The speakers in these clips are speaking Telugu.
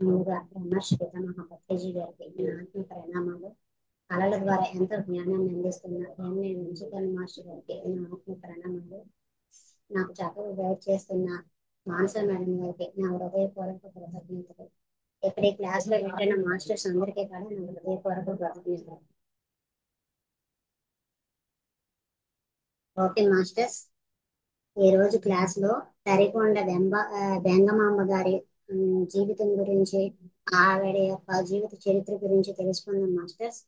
ముందుగా బ్రహ్మర్షి పితామహ పత్రిజీ గారికి నా ఆత్మ ప్రణామాలు. కళల ద్వారా ఎంతో జ్ఞానాన్ని అందిస్తున్న ఎంఏ వంశీకరణ మాస్టర్ గారికి నా ఆత్మ ప్రణామాలు. నాకు చక్కగా గైడ్ చేస్తున్న మానస మేడం గారికి నా హృదయపూర్వక కృతజ్ఞతలు. ఇక్కడ ఈ క్లాస్ లో వింటున్న మాస్టర్స్ అందరికీ కూడా నా హృదయపూర్వక కృతజ్ఞతలు. ఓకే మాస్టర్స్, ఈ రోజు క్లాస్ లో తరికొండ వెంగమాంబ గారి జీవితం గురించి, ఆవిడ యొక్క జీవిత చరిత్ర గురించి తెలుసుకుందాం మాస్టర్స్.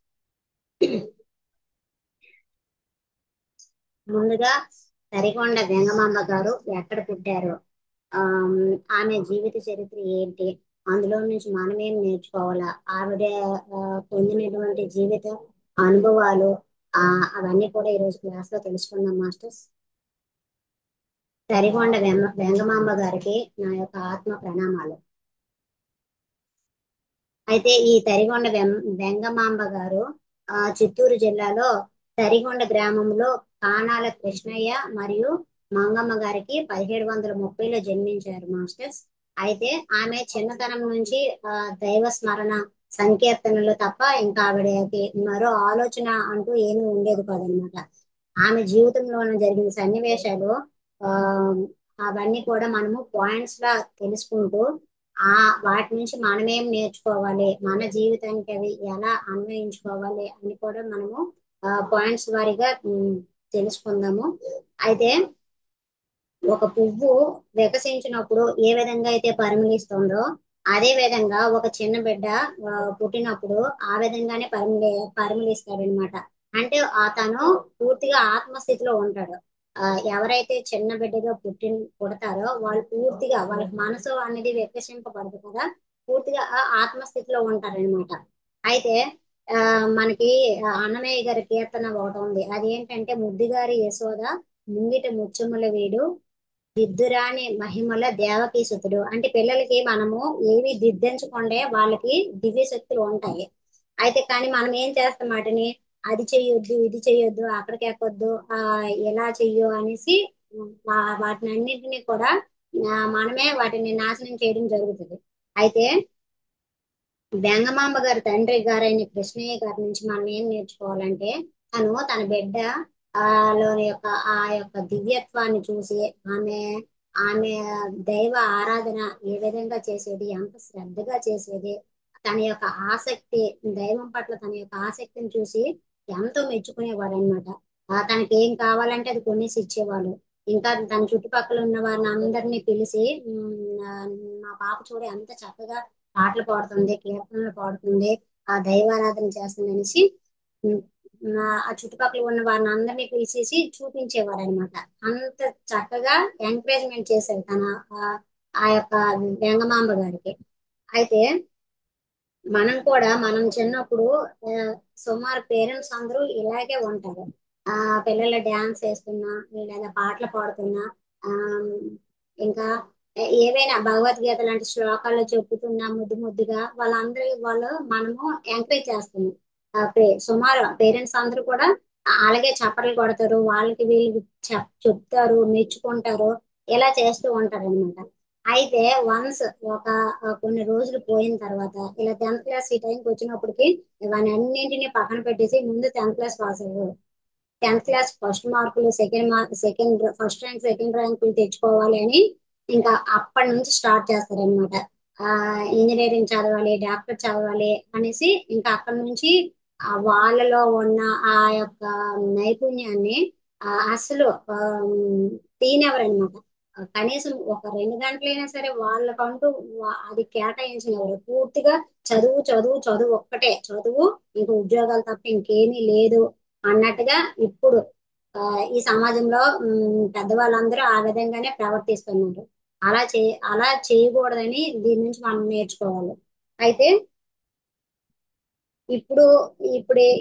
ముందుగా తరికొండ వెంగమాంబ గారు ఎక్కడ పుట్టారు, ఆమె జీవిత చరిత్ర ఏంటి, అందులో నుంచి మనం ఏం నేర్చుకోవాలా, ఆవిడ పొందినటువంటి జీవిత అనుభవాలు, అవన్నీ కూడా ఈరోజు క్లాస్ లో తెలుసుకుందాం మాస్టర్స్. తరికొండ వెంగమాంబ గారికి నా యొక్క ఆత్మ ప్రణామాలు. అయితే ఈ తరికొండ వెంగమాంబ గారు చిత్తూరు జిల్లాలో తరికొండ గ్రామంలో కానాల కృష్ణయ్య మరియు మంగమ్మ గారికి 1730లో జన్మించారు మాస్టర్స్. అయితే ఆమె చిన్నతనం నుంచి దైవ స్మరణ, సంకీర్తనలు తప్ప ఇంకా ఆవిడకి మరో ఆలోచన అంటూ ఏమీ ఉండేది కాదనమాట. ఆమె జీవితంలో జరిగిన సన్నివేశాలు ఆ అవన్నీ కూడా మనము పాయింట్స్ లా తెలుసుకుంటూ ఆ వాటి నుంచి మనమేం నేర్చుకోవాలి, మన జీవితానికి అవి ఎలా అన్వయించుకోవాలి అని కూడా మనము పాయింట్స్ వారీగా తెలుసుకుందాము. అయితే ఒక పువ్వు వికసించినప్పుడు ఏ విధంగా అయితే పరిమళిస్తుందో, అదే విధంగా ఒక చిన్న బిడ్డ పుట్టినప్పుడు ఆ విధంగానే పరిమళిస్తాడనమాట. అంటే తను పూర్తిగా ఆత్మస్థితిలో ఉంటాడు. ఎవరైతే చిన్న బిడ్డగా పుడతారో వాళ్ళు పూర్తిగా వాళ్ళకి మనసు అనేది వికసింపబడదు కదా, పూర్తిగా ఆత్మస్థితిలో ఉంటారనమాట. అయితే ఆ మనకి అన్నమయ్య గారి కీర్తన ఒకటి ఉంది, అది ఏంటంటే ముద్దుగారి యశోద ముంగిట ముచ్చముల వీడు దిద్దురాని మహిమల దేవకీ సుతుడు. అంటే పిల్లలకి మనము ఏవి దిద్దించకుండే వాళ్ళకి దివ్య శక్తులు ఉంటాయి. అయితే కానీ మనం ఏం చేస్తాం, వాటిని అది చెయ్యొద్దు, ఇది చెయ్యొద్దు, అక్కడికి ఎక్కొద్దు, ఎలా చెయ్యు అనేసి వాటిని అన్నింటినీ కూడా మనమే వాటిని నాశనం చేయడం జరుగుతుంది. అయితే వెంగమాంబ గారి తండ్రి గారైన కృష్ణయ్య గారి నుంచి మనం ఏం నేర్చుకోవాలంటే, తన బిడ్డ లోని యొక్క ఆ యొక్క దివ్యత్వాన్ని చూసి ఆమె ఆమె దైవ ఆరాధన ఏ విధంగా చేసేది, ఎంత శ్రద్ధగా చేసేది, తన యొక్క ఆసక్తి, దైవం పట్ల తన యొక్క ఆసక్తిని చూసి ఎంతో మెచ్చుకునేవాడు అనమాట. తనకి ఏం కావాలంటే అది కొనేసి ఇచ్చేవాళ్ళు. ఇంకా తన చుట్టుపక్కల ఉన్న వారిని అందరినీ పిలిచి మా పాప చూడ ఎంత చక్కగా పాటలు పాడుతుంది, కీర్తనలు పాడుతుంది, ఆ దైవారాధన చేస్తుంది అనేసి ఆ చుట్టుపక్కల ఉన్న వారిని అందరినీ పిలిచేసి చూపించేవారు అనమాట. అంత చక్కగా ఎంకరేజ్మెంట్ చేశారు ఆ యొక్క వెంగమాంబ గారికి. అయితే మనం చిన్నప్పుడు సుమారు పేరెంట్స్ అందరూ ఇలాగే ఉంటారు. పిల్లలు డ్యాన్స్ వేస్తున్నా లేదా పాటలు పాడుతున్నా, ఆ ఇంకా ఏవైనా భగవద్గీత లాంటి శ్లోకాలు చెప్పుతున్నా ముద్దు ముద్దుగా వాళ్ళు మనము ఎంకరేజ్ చేస్తున్నాం. సుమారు పేరెంట్స్ అందరూ కూడా అలాగే చప్పట్లు కొడతారు, వాళ్ళకి వీళ్ళు చెప్తారు, మెచ్చుకుంటారు, ఇలా చేస్తూ ఉంటారు అనమాట. అయితే వన్స్ ఒక కొన్ని రోజులు పోయిన తర్వాత ఇలా 10th క్లాస్ ఈ టైంకి వచ్చినప్పటికి ఇవన్నీ అన్నింటినీ పక్కన పెట్టేసి ముందు 10th క్లాస్ పాస్ అవ్వు, 10th క్లాస్ ఫస్ట్ మార్కులు, ఫస్ట్ ర్యాంక్ సెకండ్ ర్యాంకులు తెచ్చుకోవాలి అని ఇంకా అప్పటి నుంచి స్టార్ట్ చేస్తారనమాట. ఇంజనీరింగ్ చదవాలి, డాక్టర్ చదవాలి అనేసి ఇంకా అక్కడి నుంచి వాళ్ళలో ఉన్న ఆ యొక్క నైపుణ్యాన్ని అసలు తీనెవరనమాట. కనీసం ఒక 2 గంటలైనా సరే వాళ్ళకంటూ అది కేటాయించినవారు. పూర్తిగా చదువు చదువు చదువు ఒక్కటే చదువు, ఇంక ఉద్యోగాలు తప్ప ఇంకేమీ లేదు అన్నట్టుగా ఇప్పుడు ఈ సమాజంలో పెద్దవాళ్ళందరూ ఆ విధంగానే ప్రవర్తిస్తున్నారు. అలా చేయకూడదని దీని నుంచి మనం నేర్చుకోవాలి. అయితే ఇప్పుడు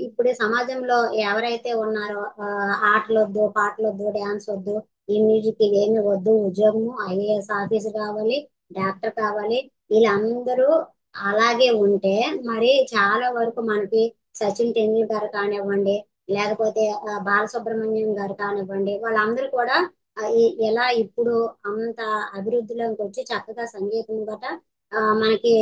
ఇప్పుడు సమాజంలో ఎవరైతే ఉన్నారో ఆటలు వద్దు, పాటలు వద్దు, డ్యాన్స్ వద్దు, ఈ మ్యూజిక్ ఇవేమి వద్దు, ఉద్యోగము ఐఏఎస్ ఆఫీసర్ కావాలి, డాక్టర్ కావాలి, వీళ్ళందరూ అలాగే ఉంటే మరి చాలా వరకు మనకి సచిన్ టెండూల్కర్ కానివ్వండి, లేకపోతే బాలసుబ్రహ్మణ్యం గారు కానివ్వండి, వాళ్ళందరూ కూడా ఎలా ఇప్పుడు అంత అభివృద్ధిలోకి వచ్చి చక్కగా సంగీతం గట మనకి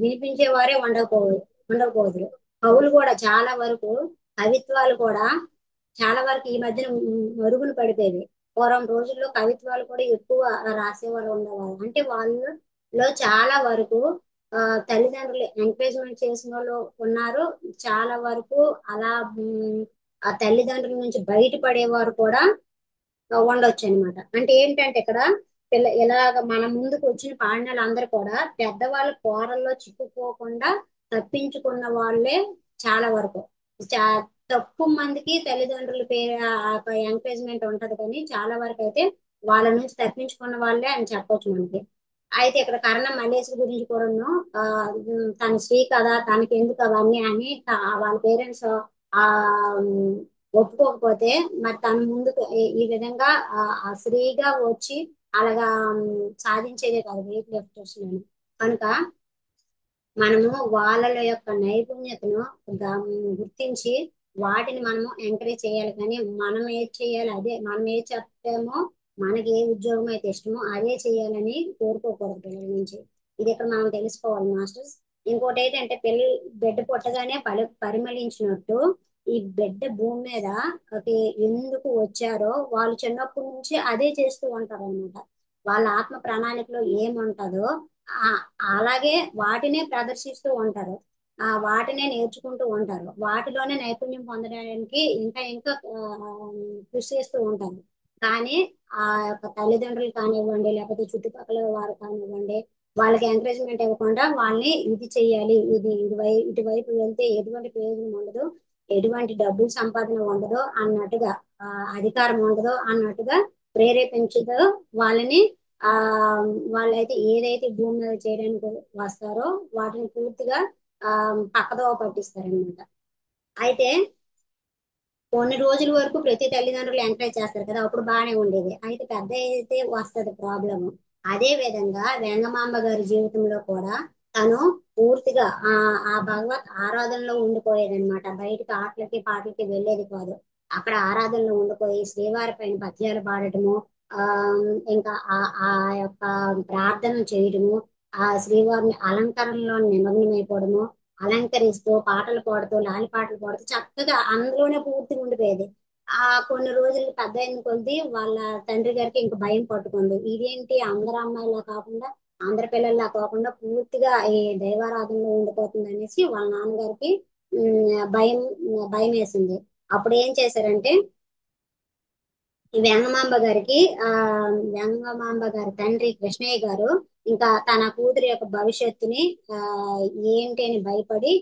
వినిపించేవారే ఉండకపోదురు. కవులు కూడా చాలా వరకు, కవిత్వాలు కూడా చాలా వరకు ఈ మధ్యన మరుగున పడిపోయేవి. పూర్వం రోజుల్లో కవిత్వాలు కూడా ఎక్కువ రాసేవారు ఉండేవారు. అంటే వాళ్ళలో చాలా వరకు ఆ తల్లిదండ్రులు ఎంకరేజ్మెంట్ చేసిన వాళ్ళు ఉన్నారు. చాలా వరకు అలా ఆ తల్లిదండ్రుల నుంచి బయటపడేవారు కూడా ఉండొచ్చు అనమాట. అంటే ఏంటంటే ఇక్కడ ఇలాగ మన ముందుకు వచ్చిన పాడినలందరూ కూడా పెద్దవాళ్ళ కోరల్లో చిక్కుకోకుండా తప్పించుకున్న వాళ్ళే చాలా వరకు. చా తక్కువ మందికి తల్లిదండ్రుల పేరు ఎంకరేజ్మెంట్ ఉంటది, కానీ చాలా వరకు అయితే వాళ్ళ నుంచి తప్పించుకున్న వాళ్ళే అని చెప్పొచ్చు మనకి. అయితే ఇక్కడ కర్ణ మల్లేశ్వరి గురించి కూడాను ఆ తన శ్రీ కదా, తనకి ఎందుకు అవన్నీ అని వాళ్ళ పేరెంట్స్ ఆ ఉమ్, ఒప్పుకోకపోతే మరి తన ముందుకు ఈ విధంగా ఆ శ్రీగా వచ్చి అలాగా సాధించేదే కాదు వెయిట్ లిఫ్టర్స్ కనుక మనము వాళ్ళ యొక్క నైపుణ్యతను గుర్తించి వాటిని మనము ఎంకరేజ్ చేయాలి. కానీ మనం ఏది చేయాలి, అదే మనం ఏది చెప్తామో, మనకి ఏ ఉద్యోగం అయితే ఇష్టమో అదే చేయాలని కోరుకోకూడదు పిల్లల నుంచి. ఇది ఇక్కడ మనం తెలుసుకోవాలి మాస్టర్స్. ఇంకోటి ఏంటంటే బిడ్డ పుట్టగానే పరిమళించినట్టు ఈ బిడ్డ భూమి మీద అది ఎందుకు వచ్చారో వాళ్ళు చిన్నప్పటి నుంచి అదే చేస్తూ ఉంటారు అనమాట. వాళ్ళ ఆత్మ ప్రణాళికలో ఏముంటదో ఆ అలాగే వాటినే ప్రదర్శిస్తూ ఉంటారు. వాటినే నేర్చుకుంటూ ఉంటారు. వాటిలోనే నైపుణ్యం పొందడానికి ఇంకా ఇంకా కృషి చేస్తూ ఉంటారు. కానీ ఆ యొక్క తల్లిదండ్రులు కానివ్వండి, లేకపోతే చుట్టుపక్కల వారు కానివ్వండి, వాళ్ళకి ఎంకరేజ్మెంట్ ఇవ్వకుండా వాళ్ళని ఇది చెయ్యాలి, ఇటువైపు వెళ్తే ఎటువంటి ప్రయోజనం ఉండదు, ఎటువంటి డబ్బులు సంపాదన ఉండదు అన్నట్టుగా, ఆ అధికారం ఉండదు అన్నట్టుగా ప్రేరేపించదో వాళ్ళని ఆ వాళ్ళైతే ఏదైతే భూమి మీద చేయడానికి వస్తారో వాటిని పూర్తిగా ఆ పక్కదోవ పట్టిస్తారనమాట. అయితే కొన్ని రోజుల వరకు ప్రతి తల్లిదండ్రులు ఎంకరేజ్ చేస్తారు కదా, అప్పుడు బాగానే ఉండేది. అయితే పెద్ద అయితే వస్తుంది ప్రాబ్లమ్. అదే విధంగా వెంగమాంబ గారి జీవితంలో కూడా తను పూర్తిగా ఆ భగవత్ ఆరాధనలో ఉండిపోయేదన్నమాట. బయటకు ఆటలకి పాటలకి వెళ్ళేది కాదు. అక్కడ ఆరాధనలో ఉండిపోయి శ్రీవారి పైన పద్యాలు పాడటము, ఆ ఇంకా ఆ యొక్క ప్రార్థన చేయడము, ఆ శ్రీవారిని అలంకరణలో నిమగ్నమైపోవడము, అలంకరిస్తూ పాటలు పాడుతూ లాలి పాటలు పాడుతూ చక్కగా అందులోనే పూర్తిగా ఉండిపోయేది. కొన్ని రోజులు పెద్ద అయిన కొద్దీ వాళ్ళ తండ్రి గారికి ఇంక భయం పట్టుకుంది. ఇదేంటి అందరు అమ్మాయిలా కాకుండా, అందరి పిల్లల్లా కాకుండా పూర్తిగా ఈ దైవారాధనలో ఉండిపోతుంది అనేసి వాళ్ళ నాన్నగారికి భయం భయం వేసింది. అప్పుడు ఏం చేశారంటే ఈ వెంగమాంబ గారి తండ్రి కృష్ణయ్య గారు ఇంకా తన కూతురి యొక్క భవిష్యత్తుని ఆ ఏంటి అని భయపడి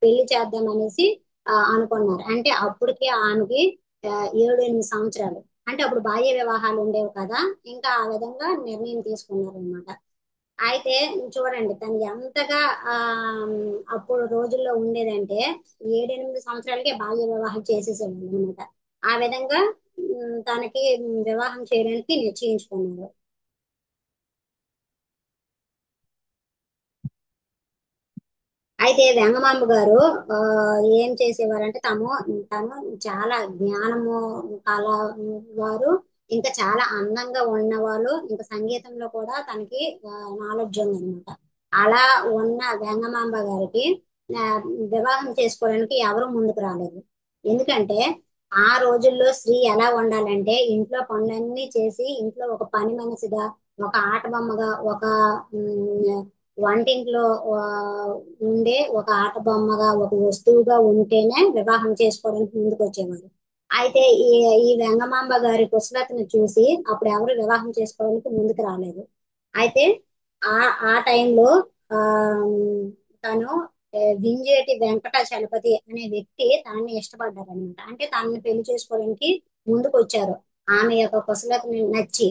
పెళ్లి చేద్దాం అనేసి అనుకున్నారు. అంటే అప్పటికే ఆమెకి 7-8 సంవత్సరాలు. అంటే అప్పుడు బాల్య వివాహాలు ఉండేవి కదా, ఇంకా ఆ విధంగా నిర్ణయం తీసుకున్నారు అనమాట. అయితే చూడండి తను ఎంతగా ఆ అప్పుడు రోజుల్లో ఉండేదంటే 7-8 సంవత్సరాలకే బాల్య వివాహం చేసేసేవాళ్ళు అనమాట. ఆ విధంగా తనకి వివాహం చేయడానికి నిశ్చయించుకున్నారు. అయితే వెంగమాంబ గారు ఆ ఏం చేసేవారంటే తను చాలా జ్ఞానము కల వారు, ఇంకా చాలా అందంగా ఉన్నవాళ్ళు, ఇంకా సంగీతంలో కూడా తనకి నాలెడ్జ్ ఉందన్నమాట. అలా ఉన్న వెంగమాంబ గారికి ఆ, వివాహం చేసుకోవడానికి ఎవరు ముందుకు రాలేదు. ఎందుకంటే ఆ రోజుల్లో స్త్రీ ఎలా ఉండాలంటే ఇంట్లో పనులన్నీ చేసి ఇంట్లో ఒక పని మనిషిగా, ఒక ఆట బొమ్మగా, ఒక వంటింట్లో ఆ, ఉండే ఒక ఆట బొమ్మగా, ఒక వస్తువుగా ఉంటేనే వివాహం చేసుకోవడానికి ముందుకు వచ్చేవారు. అయితే ఈ వెంగమాంబ గారి కుశలతను చూసి అప్పుడు ఎవరు వివాహం చేసుకోవడానికి ముందుకు రాలేదు. అయితే ఆ ఆ టైంలో ఆ తను వింజేటి వెంకట చలపతి అనే వ్యక్తి తనని ఇష్టపడ్డారనమాట. అంటే తనని పెళ్లి చేసుకోవడానికి ముందుకు వచ్చారు. ఆమె యొక్క కుశలతని నచ్చి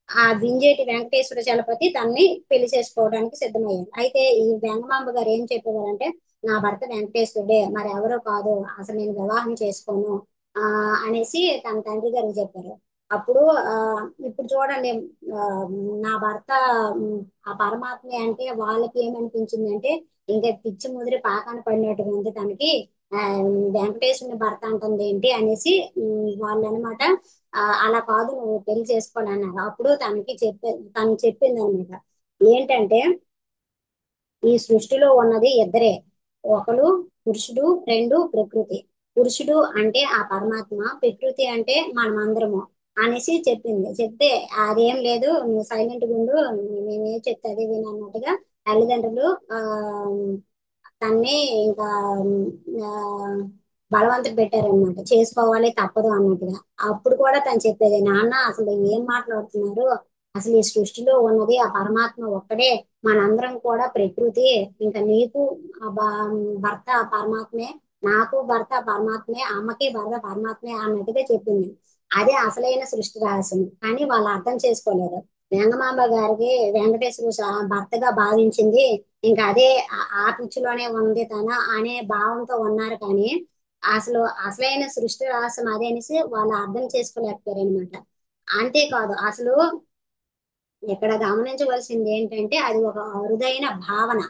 ఆ వింజేటి వెంకటేశ్వర చలపతి తనని పెళ్లి చేసుకోవడానికి సిద్ధమయ్యారు. అయితే ఈ వెంగమాంబ గారు ఏం చెప్పేవారంటే నా భర్త వెంకటేశ్వరుడే, మరి ఎవరో కాదు, అసలు నేను వివాహం చేసుకోను ఆ అనేసి తన తండ్రి గారికి చెప్పారు. అప్పుడు ఆ ఇప్పుడు చూడండి, ఆ నా భర్త ఆ పరమాత్మే అంటే వాళ్ళకి ఏమనిపించింది అంటే ఇంకా పిచ్చి ముదిరి పాకాన పడినట్టుగా ఉంది తనకి, ఆ వెంకటేశ్వరుని భర్త అంటుంది ఏంటి అనేసి వాళ్ళు అనమాట. అలా కాదు, నువ్వు పెళ్లి చేసుకోవాలి అన్నారు. అప్పుడు తను చెప్పింది అనమాట ఏంటంటే ఈ సృష్టిలో ఉన్నది ఇద్దరే, ఒకడు పురుషుడు, రెండు ప్రకృతి. పురుషుడు అంటే ఆ పరమాత్మ, ప్రకృతి అంటే మనమందరము అనేసి చెప్పింది. చెప్తే అదేం లేదు, నువ్వు సైలెంట్ గా ఉండు, నేనేం చెప్తే అదే విని అన్నట్టుగా తల్లిదండ్రులు ఆ తన్ని ఇంకా ఆ, బలవంతం పెట్టారనమాట, చేసుకోవాలి తప్పదు అన్నట్టుగా. అప్పుడు కూడా తను చెప్పేది, నాన్న అసలు ఏం మాట్లాడుతున్నారు, అసలు ఈ సృష్టిలో ఉన్నది ఆ పరమాత్మ ఒక్కడే, మనందరం కూడా ప్రకృతి, ఇంకా నీకు భర్త పరమాత్మే, నాకు భర్త పరమాత్మే, అమ్మకి భర్త పరమాత్మే అన్నట్టుగా చెప్పింది. అదే అసలైన సృష్టి రహస్యం, కానీ వాళ్ళు అర్థం చేసుకోలేదు. వెంగమాంబ గారికి వెంకటేశ్వర భర్తగా భావించింది, ఇంకా అదే ఆ పిచ్చిలోనే ఉంది తన అనే భావంతో ఉన్నారు. కానీ అసలు అసలైన సృష్టి రహస్యం అదే అనేసి వాళ్ళు అర్థం చేసుకోలేకపోయారు అనమాట. అంతేకాదు అసలు ఇక్కడ గమనించవలసింది ఏంటంటే అది ఒక అరుదైన భావన.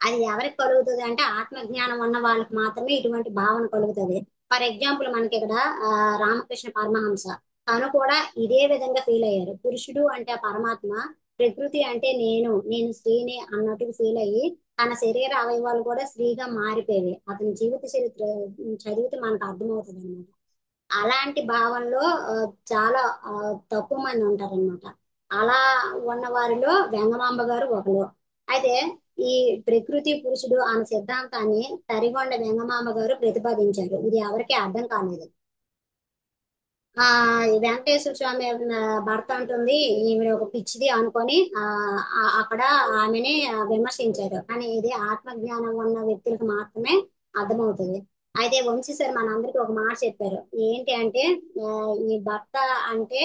అది ఎవరికి కలుగుతుంది అంటే ఆత్మజ్ఞానం ఉన్న వాళ్ళకి మాత్రమే ఇటువంటి భావన కలుగుతుంది. ఫర్ ఎగ్జాంపుల్ మనకి ఇక్కడ ఆ, రామకృష్ణ పరమహంస, తను కూడా ఇదే విధంగా ఫీల్ అయ్యారు. పురుషుడు అంటే ఆ పరమాత్మ, ప్రకృతి అంటే నేను స్త్రీని అన్నట్టుగా ఫీల్ అయ్యి తన శరీర అవయవాలు కూడా స్త్రీగా మారిపోయేవి. అతని జీవిత చరిత్ర చదివితే మనకు అర్థమవుతుంది అనమాట. అలాంటి భావనలో చాలా తక్కువ మంది ఉంటారన్నమాట. అలా ఉన్న వారిలో వెంగమాంబ గారు ఒకరు. అయితే ఈ ప్రకృతి పురుషుడు అనే సిద్ధాంతాన్ని తరిగొండ వెంగమాంబ గారు ప్రతిపాదించారు. ఇది ఎవరికీ అర్థం కాలేదు. ఈ వెంకటేశ్వర స్వామి భర్త అంటుంది ఈమె ఒక పిచ్చిది అనుకొని అక్కడ ఆమెని విమర్శించారు. కానీ ఇది ఆత్మజ్ఞానం ఉన్న వ్యక్తులకు మాత్రమే అర్థమవుతుంది. అయితే వంశీ సార్ మనందరికీ ఒక మాట చెప్పారు. ఏంటి అంటే ఆ, ఈ భర్త అంటే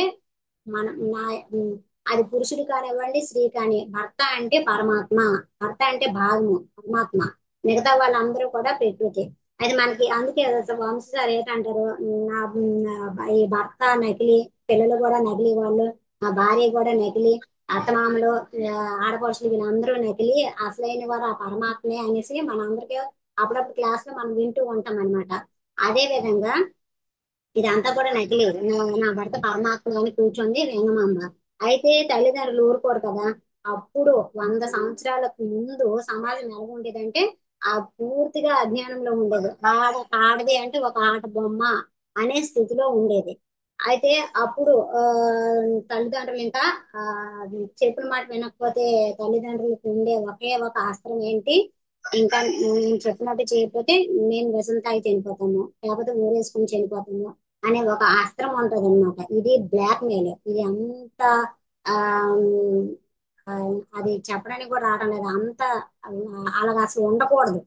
మన నా ఉమ్, అది పురుషుడు కానివ్వండి, స్త్రీ కానీ, భర్త అంటే పరమాత్మ, భర్త అంటే భాగము పరమాత్మ, మిగతా వాళ్ళందరూ కూడా ప్రకృతి. అది మనకి అందుకే వంశీ సార్ ఏంటంటారు, ఈ భర్త నకిలీ, పిల్లలు కూడా నకిలీ వాళ్ళు, నా భార్య కూడా నకిలీ, అత్తమామలు, ఆడపడుచులు వీళ్ళందరూ నకిలీ, అసలైన వారు ఆ పరమాత్మే అనేసి మనందరికీ అప్పుడప్పుడు క్లాస్ లో మనం వింటూ ఉంటాం అనమాట. అదే విధంగా ఇదంతా కూడా నకిలీ, నా భర్త పరమాత్మ అని కూర్చొంది వేంగమాంబ. అయితే తల్లిదండ్రులు ఊరుకోరు కదా. అప్పుడు 100 సంవత్సరాలకు ముందు సమాజం ఎలా ఉండేదంటే ఆ పూర్తిగా అజ్ఞానంలో ఉండేది. ఆడది అంటే ఒక ఆట బొమ్మ అనే స్థితిలో ఉండేది. అయితే అప్పుడు తల్లిదండ్రులు ఇంకా ఆ చెప్పిన మాట వినకపోతే తల్లిదండ్రులకు ఉండే ఒకే ఒక అస్త్రం ఏంటి, ఇంకా నేను చెప్పినట్టు చేయకపోతే మేము విషం తాగి చనిపోతాము, లేకపోతే ఊరేసుకుని చనిపోతాము అనే ఒక అస్త్రం ఉంటది అనమాట. ఇది బ్లాక్ మెయిల్. ఇది అంత ఆ ఆ, అది చెప్పడానికి కూడా రావడం లేదు. అంత అలాగా అసలు ఉండకూడదు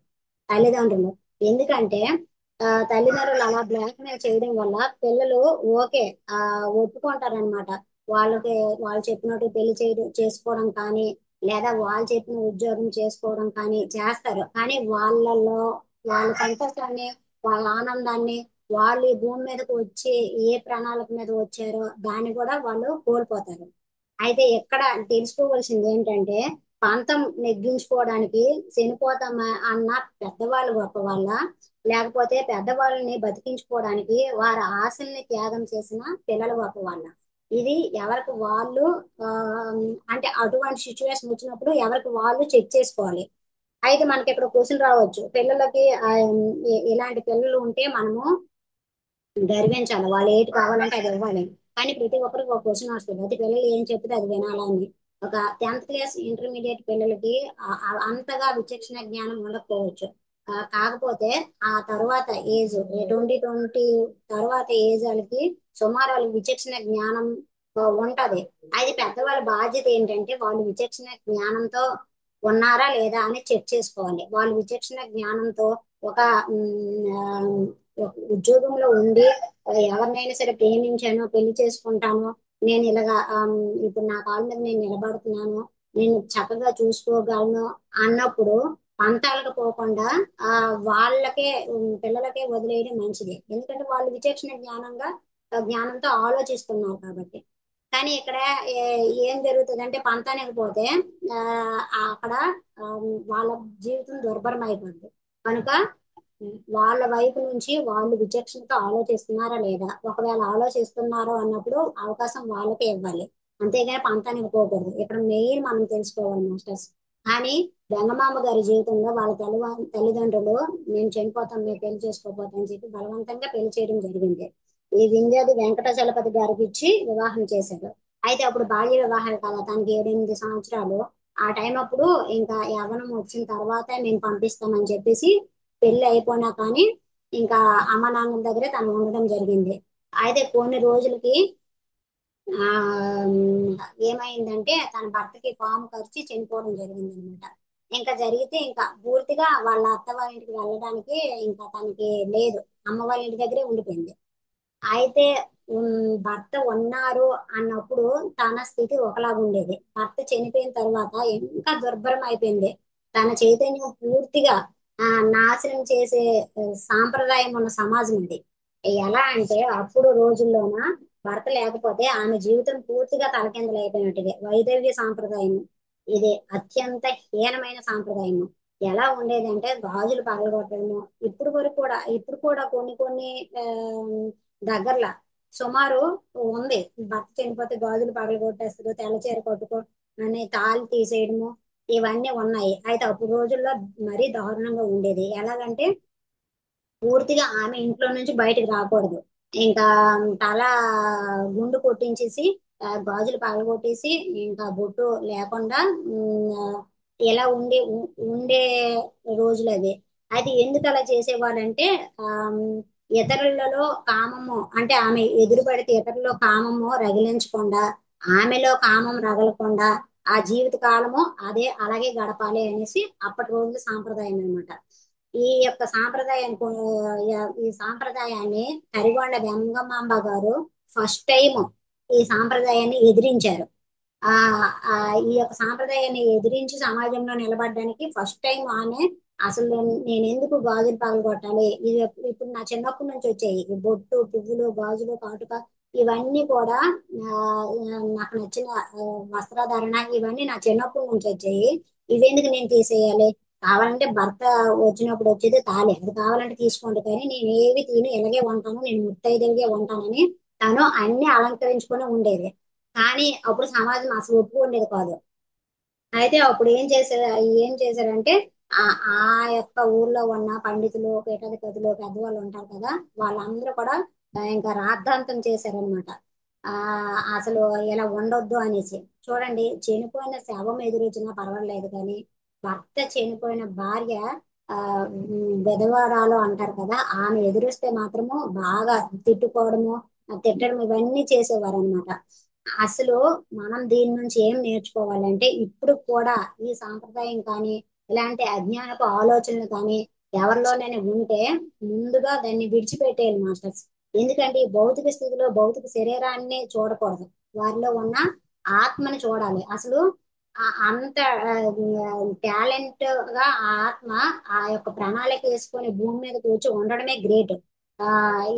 తల్లిదండ్రులు. ఎందుకంటే తల్లిదండ్రులు అలా బ్లాక్ మెయిల్ చేయడం వల్ల పిల్లలు ఓకే ఆ ఒప్పుకుంటారనమాట. వాళ్ళకి వాళ్ళు చెప్పినట్టు పెళ్లి చేసుకోవడం కానీ, లేదా వాళ్ళు చెప్పిన ఉద్యోగం చేసుకోవడం కానీ చేస్తారు. కానీ వాళ్ళలో వాళ్ళ సంతోషాన్ని, వాళ్ళ ఆనందాన్ని, వాళ్ళు ఈ భూమి మీదకి వచ్చి ఏ ప్రణాళిక మీద వచ్చారో దాన్ని కూడా వాళ్ళు కోల్పోతారు. అయితే ఎక్కడ తెలుసుకోవాల్సింది ఏంటంటే పంతం నెగ్గించుకోవడానికి చనిపోతామా అన్న పెద్దవాళ్ళు గొప్ప వాళ్ళ, లేకపోతే పెద్దవాళ్ళని బతికించుకోవడానికి వారి ఆశల్ని త్యాగం చేసిన పిల్లలు గొప్ప వాళ్ళ. ఇది ఎవరికి వాళ్ళు ఆ, అంటే అటువంటి సిచ్యువేషన్ వచ్చినప్పుడు ఎవరికి వాళ్ళు చెక్ చేసుకోవాలి. అయితే మనకి ఇక్కడ క్వశ్చన్ రావచ్చు, పిల్లలకి ఇలాంటి పిల్లలు ఉంటే మనము గర్వించాలి, వాళ్ళు ఏది కావాలంటే అది ఇవ్వాలి. కానీ ప్రతి ఒక్కరికి ఒక క్వశ్చన్ వస్తుంది, ప్రతి పిల్లలు ఏం చెప్తే అది వినాలని. ఒక 10th క్లాస్ ఇంటర్మీడియట్ పిల్లలకి అంతగా విచక్షణ జ్ఞానం ఉండకపోవచ్చు. కాకపోతే ఆ తర్వాత ఏజ్ 2020 తర్వాత ఏజ్ వాళ్ళకి సుమారు వాళ్ళకి విచక్షణ జ్ఞానం ఉంటది. అది పెద్దవాళ్ళ బాధ్యత ఏంటంటే వాళ్ళు విచక్షణ జ్ఞానంతో ఉన్నారా లేదా అని చెక్ చేసుకోవాలి. వాళ్ళు విచక్షణ జ్ఞానంతో ఒక ఉద్యోగంలో ఉండి ఎవరినైనా సరే ప్రేమించాను, పెళ్లి చేసుకుంటాను, నేను ఇలాగా ఇప్పుడు నా కాళ్ళ మీద నేను నిలబడుతున్నాను, నేను చక్కగా చూసుకోగలను అన్నప్పుడు పంతాలకు పోకుండా ఆ వాళ్ళకే పిల్లలకే వదిలేయడం మంచిది. ఎందుకంటే వాళ్ళు విచక్షణ జ్ఞానంతో ఆలోచిస్తున్నారు కాబట్టి. కానీ ఇక్కడ ఏం జరుగుతుందంటే పంతానికి పోతే ఆ అక్కడ ఆ, వాళ్ళ జీవితం దుర్భరం అయిపోద్ది. కనుక వాళ్ళ వైపు నుంచి వాళ్ళు విచక్షణతో ఆలోచిస్తున్నారా లేదా, ఒకవేళ ఆలోచిస్తున్నారు అన్నప్పుడు అవకాశం వాళ్ళకే ఇవ్వాలి. అంతేగాని పంతానికి పోకూడదు. ఇక్కడ మెయిన్ మనం తెలుసుకోవాలి మాస్టర్స్. కానీ వెంగమాంబ గారి జీవితంలో వాళ్ళ తల్లిదండ్రులు మేము చనిపోతాం, మేము పెళ్లి చేసుకోపోతాం అని చెప్పి బలవంతంగా పెళ్లి చేయడం జరిగింది. ఈ వింధ్యాది వెంకటాచలపతి గారికి ఇచ్చి వివాహం చేశారు. అయితే అప్పుడు బాల్య వివాహాలు కదా, తనకి 7, 8 సంవత్సరాలు. ఆ టైం అప్పుడు ఇంకా యవ్వనం వచ్చిన తర్వాత మేము పంపిస్తామని చెప్పేసి పెళ్లి అయిపోయినా కానీ ఇంకా అమ్మ నాన్నల దగ్గరే తను ఉండడం జరిగింది. అయితే కొన్ని రోజులకి ఆ ఏమైందంటే తన భర్తకి పాము కరిచి చనిపోవడం జరిగింది అనమాట. ఇంకా జరిగితే ఇంకా పూర్తిగా వాళ్ళ అత్త వాళ్ళ ఇంటికి వెళ్ళడానికి ఇంకా తనకి లేదు, అమ్మ వాళ్ళ ఇంటి దగ్గరే ఉండిపోయింది. అయితే భర్త ఉన్నారు అన్నప్పుడు తన స్థితి ఒకలాగా ఉండేది, భర్త చనిపోయిన తర్వాత ఇంకా దుర్భరం అయిపోయింది. తన చైతన్యం పూర్తిగా నాశనం చేసే సాంప్రదాయం ఉన్న సమాజం ఇది. ఎలా అంటే అప్పుడు రోజుల్లోన భర్త లేకపోతే ఆమె జీవితం పూర్తిగా తలకిందులైపోయినట్టుగా వైదవ్య సాంప్రదాయం. ఇది అత్యంత హీనమైన సాంప్రదాయము. ఎలా ఉండేదంటే గాజులు పగలగొట్టడము. ఇప్పుడు కూడా కొన్ని కొన్ని ఆ, దగ్గరలా సుమారు ఉంది. భర్త చనిపోతే గాజులు పగలగొట్టేస్తారు, తెల్ల చీర కట్టుకో అని తాళి తీసేయడము, ఇవన్నీ ఉన్నాయి. అయితే అప్పుడు రోజుల్లో మరీ దారుణంగా ఉండేది. ఎలాగంటే పూర్తిగా ఆమె ఇంట్లో నుంచి బయటకు రాకూడదు. ఇంకా తల గుండు కొట్టించేసి గాజులు పగలగొట్టేసి ఇంకా బొట్టు లేకుండా ఇలా ఉండే రోజులు అవి. అది ఎందుకు అలా చేసేవాడంటే ఆ ఇతరులలో కామము అంటే ఆమె ఎదురు పడితే ఇతరులలో కామము రగిలించకుండా, ఆమెలో కామం రగలకుండా ఆ జీవిత కాలము అదే అలాగే గడపాలి అనేసి అప్పటి రోజుల సాంప్రదాయం అన్నమాట. ఈ సాంప్రదాయాన్ని కరిగొండ వెంగమాంబ గారు ఫస్ట్ టైం ఈ సాంప్రదాయాన్ని ఎదిరించారు. ఆ ఆ ఈ యొక్క సాంప్రదాయాన్ని ఎదిరించి సమాజంలో నిలబడడానికి ఫస్ట్ టైం ఆమె అసలు నేను ఎందుకు గాజులు పగలగొట్టాలి, ఇది ఇప్పుడు నా చిన్నప్పటి నుంచి వచ్చాయి ఈ బొట్టు పువ్వులు గాజులు కాటుక, ఇవన్నీ కూడా నాకు నచ్చిన వస్త్రధారణ, ఇవన్నీ నా చిన్నప్పటి నుంచి వచ్చాయి. ఇవెందుకు నేను తీసేయాలి, కావాలంటే భర్త వచ్చినప్పుడు వచ్చేది తాళి, అది కావాలంటే తీసుకోండి, కానీ నేను ఏవి తిని ఇలాగే ఉంటాను, నేను ముత్తైదువుగా ఉంటానని తను అన్ని అలంకరించుకొని ఉండేది. కానీ అప్పుడు సమాజం అసలు ఒప్పుకునేది కాదు. అయితే అప్పుడు ఏం చేశారంటే ఆ ఆ యొక్క ఊర్లో ఉన్న పండితులు పీఠాధిపతులు పెద్దవాళ్ళు ఉంటారు కదా, వాళ్ళందరూ కూడా ఇంకా రాద్ధాంతం చేశారనమాట. ఆ అసలు ఇలా ఉండొద్దు అనేసి. చూడండి, చనిపోయిన శవం ఎదురొచ్చినా పర్వాలేదు కానీ భర్త చనిపోయిన భార్య ఆ విధవరాలు అంటారు కదా, ఆమె ఎదురొస్తే మాత్రము బాగా తిట్టుకోవడము, తిట్టడం, ఇవన్నీ చేసేవారు అనమాట. అసలు మనం దీని నుంచి ఏం నేర్చుకోవాలంటే ఇప్పుడు కూడా ఈ సాంప్రదాయం కానీ ఇలాంటి అజ్ఞానపు ఆలోచనలు కానీ ఎవరిలోనైనా ఉంటే ముందుగా దాన్ని విడిచిపెట్టేయాలి మాస్టర్స్. ఎందుకంటే ఈ భౌతిక స్థితిలో భౌతిక శరీరాన్ని చూడకూడదు, వారిలో ఉన్న ఆత్మని చూడాలి. అసలు అంత టాలెంట్ గా ఆ ఆత్మ ఆ యొక్క ప్రణాళిక వేసుకొని భూమి మీదకి వచ్చి ఉండడమే గ్రేట్. ఆ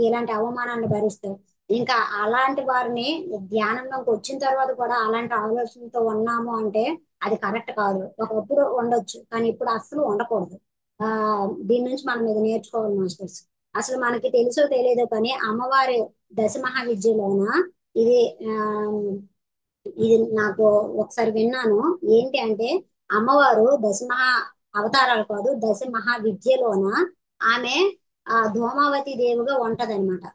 ఇలాంటి అవమానాన్ని భరిస్తూ ఇంకా అలాంటి వారిని ధ్యానంలోకి వచ్చిన తర్వాత కూడా అలాంటి ఆలోచనతో ఉన్నాము అంటే అది కరెక్ట్ కాదు. ఒకప్పుడు ఉండొచ్చు కానీ ఇప్పుడు అస్సలు ఉండకూడదు. ఆ దీని నుంచి మనం ఇది నేర్చుకోవాలి మాస్టర్స్. అసలు మనకి తెలుసో తెలియదో కానీ అమ్మవారి దశ మహావిద్యలోన ఇది ఆ ఇది నాకు ఒకసారి విన్నాను. ఏంటి అంటే అమ్మవారు దశ మహా అవతారాలు కాదు, దశ మహావిద్యలోన ఆమె ధూమావతి దేవిగా ఉంటదన్నమాట.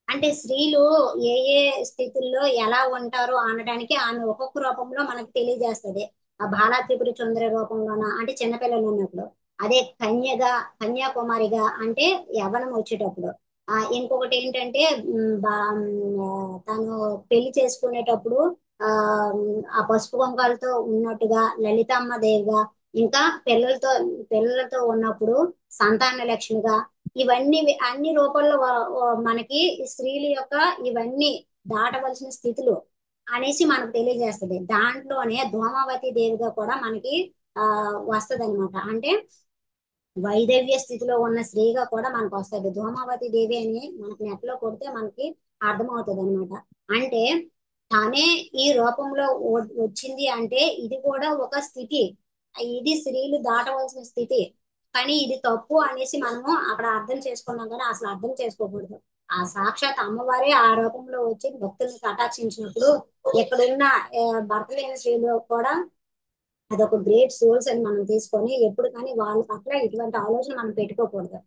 అంటే స్త్రీలు ఏ ఏ స్థితుల్లో ఎలా ఉంటారో అనడానికి ఆమె ఒక్కొక్క రూపంలో మనకు తెలియజేస్తది. ఆ బాలా త్రిపుర సుందరి రూపంలోన అంటే చిన్నపిల్లలు ఉన్నప్పుడు, అదే కన్యగా కన్యాకుమారిగా అంటే యవ్వనం వచ్చేటప్పుడు, ఇంకొకటి ఏంటంటే తను పెళ్లి చేసుకునేటప్పుడు ఆ ఆ పసుపు కుంకాలతో ఉన్నట్టుగా లలితమ్మ దేవిగా, ఇంకా పిల్లలతో ఉన్నప్పుడు సంతాన లక్ష్మిగా, ఇవన్నీ అన్ని రూపాల్లో మనకి ఈ స్త్రీల యొక్క ఇవన్నీ దాటవలసిన స్థితులు అనేసి మనకు తెలియజేస్తుంది. దాంట్లోనే ధూమావతి దేవిగా కూడా మనకి వస్తది అనమాట. అంటే వైదవ్య స్థితిలో ఉన్న స్త్రీగా కూడా మనకు వస్తుంది ధూమావతి దేవి అని మనకి నెట్ లో కొడితే మనకి అర్థమవుతుంది అనమాట. అంటే తనే ఈ రూపంలో వచ్చింది అంటే ఇది కూడా ఒక స్థితి, ఇది స్త్రీలు దాటవలసిన స్థితి. కానీ ఇది తప్పు అనేసి మనము అక్కడ అర్థం చేసుకున్నాం కానీ అసలు అర్థం చేసుకోకూడదు. ఆ సాక్షాత్ అమ్మవారే ఆ రూపంలో వచ్చి భక్తుల్ని కటాక్షించినప్పుడు ఇక్కడున్న భర్త లేని స్త్రీలు కూడా అదొక గ్రేట్ సోర్స్ అని మనం తీసుకొని ఎప్పుడు కానీ వాళ్ళ పట్ల ఇటువంటి ఆలోచన మనం పెట్టుకోకూడదు.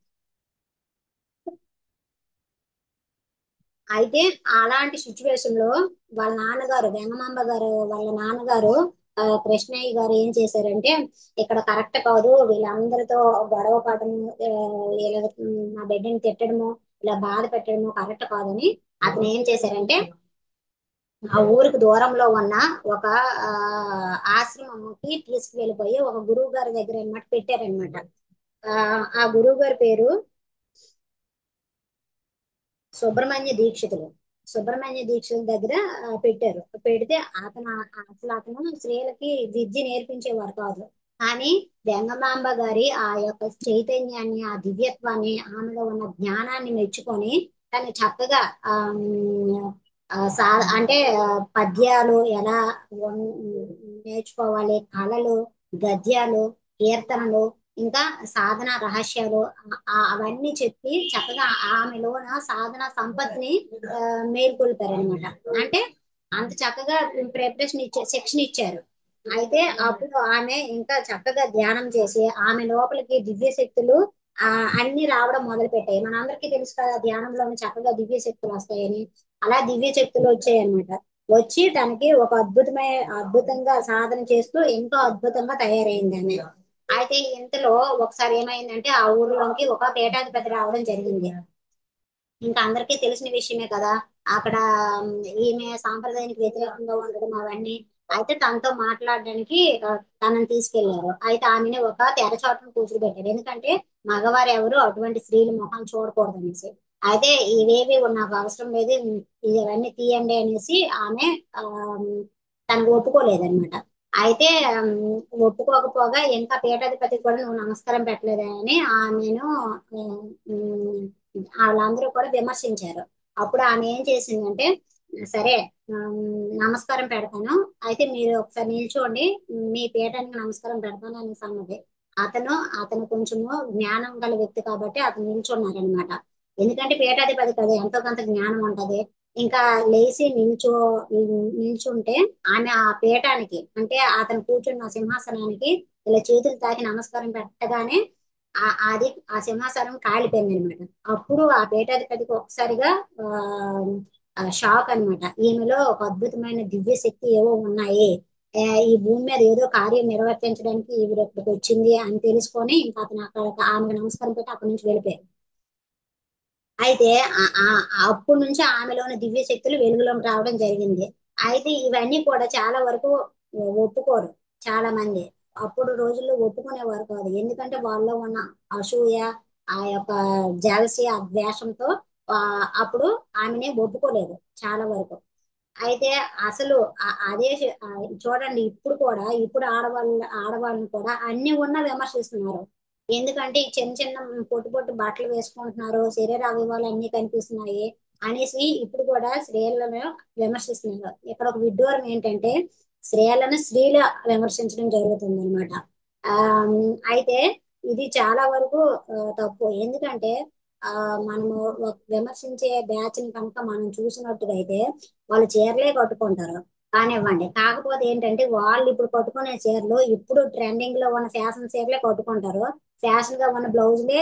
అయితే అలాంటి సిచ్యువేషన్ లో వాళ్ళ నాన్నగారు వెంగమాంబ గారు వాళ్ళ నాన్నగారు కృష్ణయ్య గారు ఏం చేశారంటే ఇక్కడ కరెక్ట్ కాదు వీళ్ళందరితో గొడవ పడము, ఇలా నా బిడ్డని తిట్టడము, ఇలా బాధ పెట్టడము కరెక్ట్ కాదని అతను ఏం చేశారంటే ఆ ఊరికి దూరంలో ఉన్న ఒక ఆ ఆశ్రమంకి తీసుకువెళ్ళిపోయి ఒక గురువు గారి దగ్గర అన్నమాట పెట్టారనమాట. ఆ ఆ గురువు గారి పేరు సుబ్రహ్మణ్య దీక్షితులు. సుబ్రహ్మణ్య దీక్షితుల దగ్గర పెట్టారు. పెడితే అసలు అతను స్త్రీలకి విద్య నేర్పించేవారు కాదు. కానీ వెంగమాంబ గారి ఆ యొక్క చైతన్యాన్ని, ఆ దివ్యత్వాన్ని, ఆమెలో ఉన్న జ్ఞానాన్ని మెచ్చుకొని తను చక్కగా ఆ ఉమ్, సా అంటే పద్యాలు ఎలా ఉన్- నేర్చుకోవాలి, కళలు, గద్యాలు, కీర్తనలు, ఇంకా సాధన రహస్యాలు, అవన్నీ చెప్పి చక్కగా ఆమెలోన సాధన సంపత్ని ఆ, మేల్కొల్పారనమాట. అంటే అంత చక్కగా ప్రిపరేషన్ శిక్షణ ఇచ్చారు. అయితే అప్పుడు ఆమె ఇంకా చక్కగా ధ్యానం చేసి ఆమె లోపలికి దివ్య శక్తులు ఆ అన్ని రావడం మొదలు పెట్టాయి. మనందరికీ తెలుసు కదా ధ్యానంలోనే చక్కగా దివ్య శక్తులు వస్తాయని. అలా దివ్య శక్తులు వచ్చాయన్నమాట. వచ్చి తనకి ఒక అద్భుతంగా సాధన చేస్తూ ఎంతో అద్భుతంగా తయారైంది ఆమె. అయితే ఇంతలో ఒకసారి ఏమైందంటే ఆ ఊర్లోకి ఒక పీఠాధిపతి రావడం జరిగింది. ఇంకా అందరికీ తెలిసిన విషయమే కదా. అక్కడ ఈమె సాంప్రదాయానికి వ్యతిరేకంగా ఉండడం అవన్నీ. అయితే తనతో మాట్లాడడానికి తనని తీసుకెళ్లారు. అయితే ఆమెని ఒక తెరచాటును కూర్చోబెట్టారు. ఎందుకంటే మగవారు ఎవరు అటువంటి స్త్రీల ముఖం చూడకూడదు అనేసి. అయితే ఇవేవి నాకు అవసరం లేదు, ఇవన్నీ తీయండి అనేసి ఆమె ఆ తనకు ఒప్పుకోలేదన్నమాట. అయితే ఒప్పుకోకపోగా ఇంకా పీఠాధిపతికి కూడా నువ్వు నమస్కారం పెట్టలేదని ఆమెను వాళ్ళందరూ కూడా విమర్శించారు. అప్పుడు ఆమె ఏం చేసిందంటే సరే నమస్కారం పెడతాను, అయితే మీరు ఒకసారి నిల్చోండి, మీ పీఠానికి నమస్కారం పెడతాను అనేసి అన్నది. అతను అతను కొంచెము జ్ఞానం గల వ్యక్తి కాబట్టి అతను నిల్చున్నారనమాట. ఎందుకంటే పీఠాధిపతి కదా ఎంతో కొంత జ్ఞానం ఉంటది. ఇంకా లేచి నిల్చుంటే ఆమె ఆ పీఠానికి అంటే అతను కూర్చున్న సింహాసనానికి ఇలా చేతులు తాకి నమస్కారం పెట్టగానే అది ఆ సింహాసనం కాలిపోయింది అనమాట. అప్పుడు ఆ పీఠాధిపతికి ఒకసారిగా షాక్ అన్నమాట. ఈమెలో ఒక అద్భుతమైన దివ్య శక్తి ఏవో ఉన్నాయి, ఈ భూమి మీద ఏదో కార్యం నిర్వర్తించడానికి ఈవిడ ఇక్కడికి వచ్చింది అని తెలుసుకొని ఇంకా అతను అక్కడ ఆమెకు నమస్కారం పెట్టి అక్కడి నుంచి వెళ్ళిపోయారు. అయితే అప్పటి నుంచి ఆమెలోని దివ్య శక్తులు వెలుగులోకి రావడం జరిగింది. అయితే ఇవన్నీ కూడా చాలా వరకు ఒప్పుకోరు చాలా మంది. అప్పుడు రోజుల్లో ఒప్పుకునేవారు కాదు. ఎందుకంటే వాళ్ళలో ఉన్న అసూయ, ఆ యొక్క జలసి, ఆ ద్వేషంతో ఆ అప్పుడు ఆమెనే ఒప్పుకోలేదు చాలా వరకు. అయితే అసలు చూడండి ఇప్పుడు కూడా ఇప్పుడు ఆడవాళ్ళని కూడా అన్ని ఉన్నా విమర్శిస్తున్నారు. ఎందుకంటే ఈ చిన్న చిన్న పొట్టు పొట్టు బట్టలు వేసుకుంటున్నారు, శరీర అవయవాలు అన్ని కనిపిస్తున్నాయి అనేసి ఇప్పుడు కూడా స్త్రీలను విమర్శిస్తున్నారు. ఇక్కడ ఒక విడ్డూరం ఏంటంటే స్త్రీల విమర్శించడం జరుగుతుంది అనమాట. ఆ అయితే ఇది చాలా వరకు తప్పు. ఎందుకంటే ఆ మనము విమర్శించే బ్యాచ్ ని కనుక మనం చూసినట్టుగా అయితే వాళ్ళు చీరలే కట్టుకుంటారు కానివ్వండి. కాకపోతే ఏంటంటే వాళ్ళు ఇప్పుడు కట్టుకునే చీరలు ఇప్పుడు ట్రెండింగ్ లో ఉన్న ఫ్యాషన్ చీరలే కట్టుకుంటారు. ఫ్యాషన్ గా ఉన్న బ్లౌజులే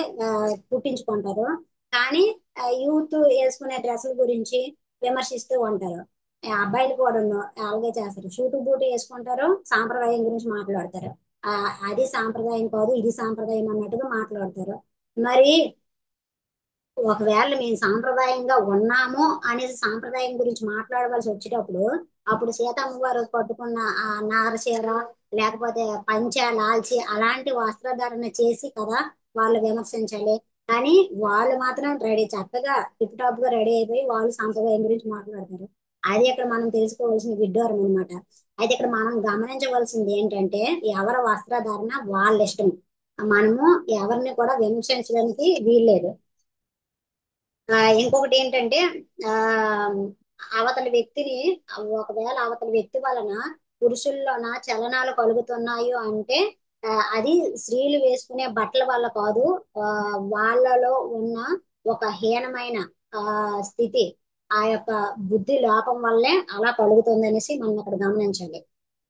కుట్టించుకుంటారు. కానీ యూత్ వేసుకునే డ్రెస్సుల గురించి విమర్శిస్తూ ఉంటారు. అబ్బాయిలు కూడా అలాగే చేస్తారు, షూటు బూటు వేసుకుంటారు, సాంప్రదాయం గురించి మాట్లాడతారు. ఆ అది సాంప్రదాయం కాదు, ఇది సాంప్రదాయం అన్నట్టుగా మాట్లాడతారు. మరి ఒకవేళ మేము సాంప్రదాయంగా ఉన్నాము అనేసి సాంప్రదాయం గురించి మాట్లాడవలసి వచ్చేటప్పుడు అప్పుడు సీతమ్మ వారు కట్టుకున్న ఆ నారచీర లేకపోతే పంచ లాల్చి అలాంటి వస్త్రధారణ చేసి కదా వాళ్ళు విమర్శించాలి. కానీ వాళ్ళు మాత్రం రెడీ చక్కగా టిప్ టాప్ గా రెడీ అయిపోయి వాళ్ళు సాంప్రదాయం గురించి మాట్లాడతారు. అది ఇక్కడ మనం తెలుసుకోవాల్సిన విడ్డూరం అనమాట. అయితే ఇక్కడ మనం గమనించవలసింది ఏంటంటే ఎవరి వస్త్రధారణ వాళ్ళ ఇష్టం. మనము ఎవరిని కూడా విమర్శించడానికి వీల్లేదు. ఇంకొకటి ఏంటంటే ఆ అవతలి వ్యక్తిని ఒకవేళ అవతలి వ్యక్తి వలన పురుషుల్లోన చలనాలు కలుగుతున్నాయి అంటే అది స్త్రీలు వేసుకునే బట్టల వల్ల కాదు, ఆ వాళ్ళలో ఉన్న ఒక హీనమైన ఆ స్థితి, ఆ యొక్క బుద్ధి లోపం వల్లే అలా కలుగుతుంది అనేసి మనం అక్కడ గమనించాలి.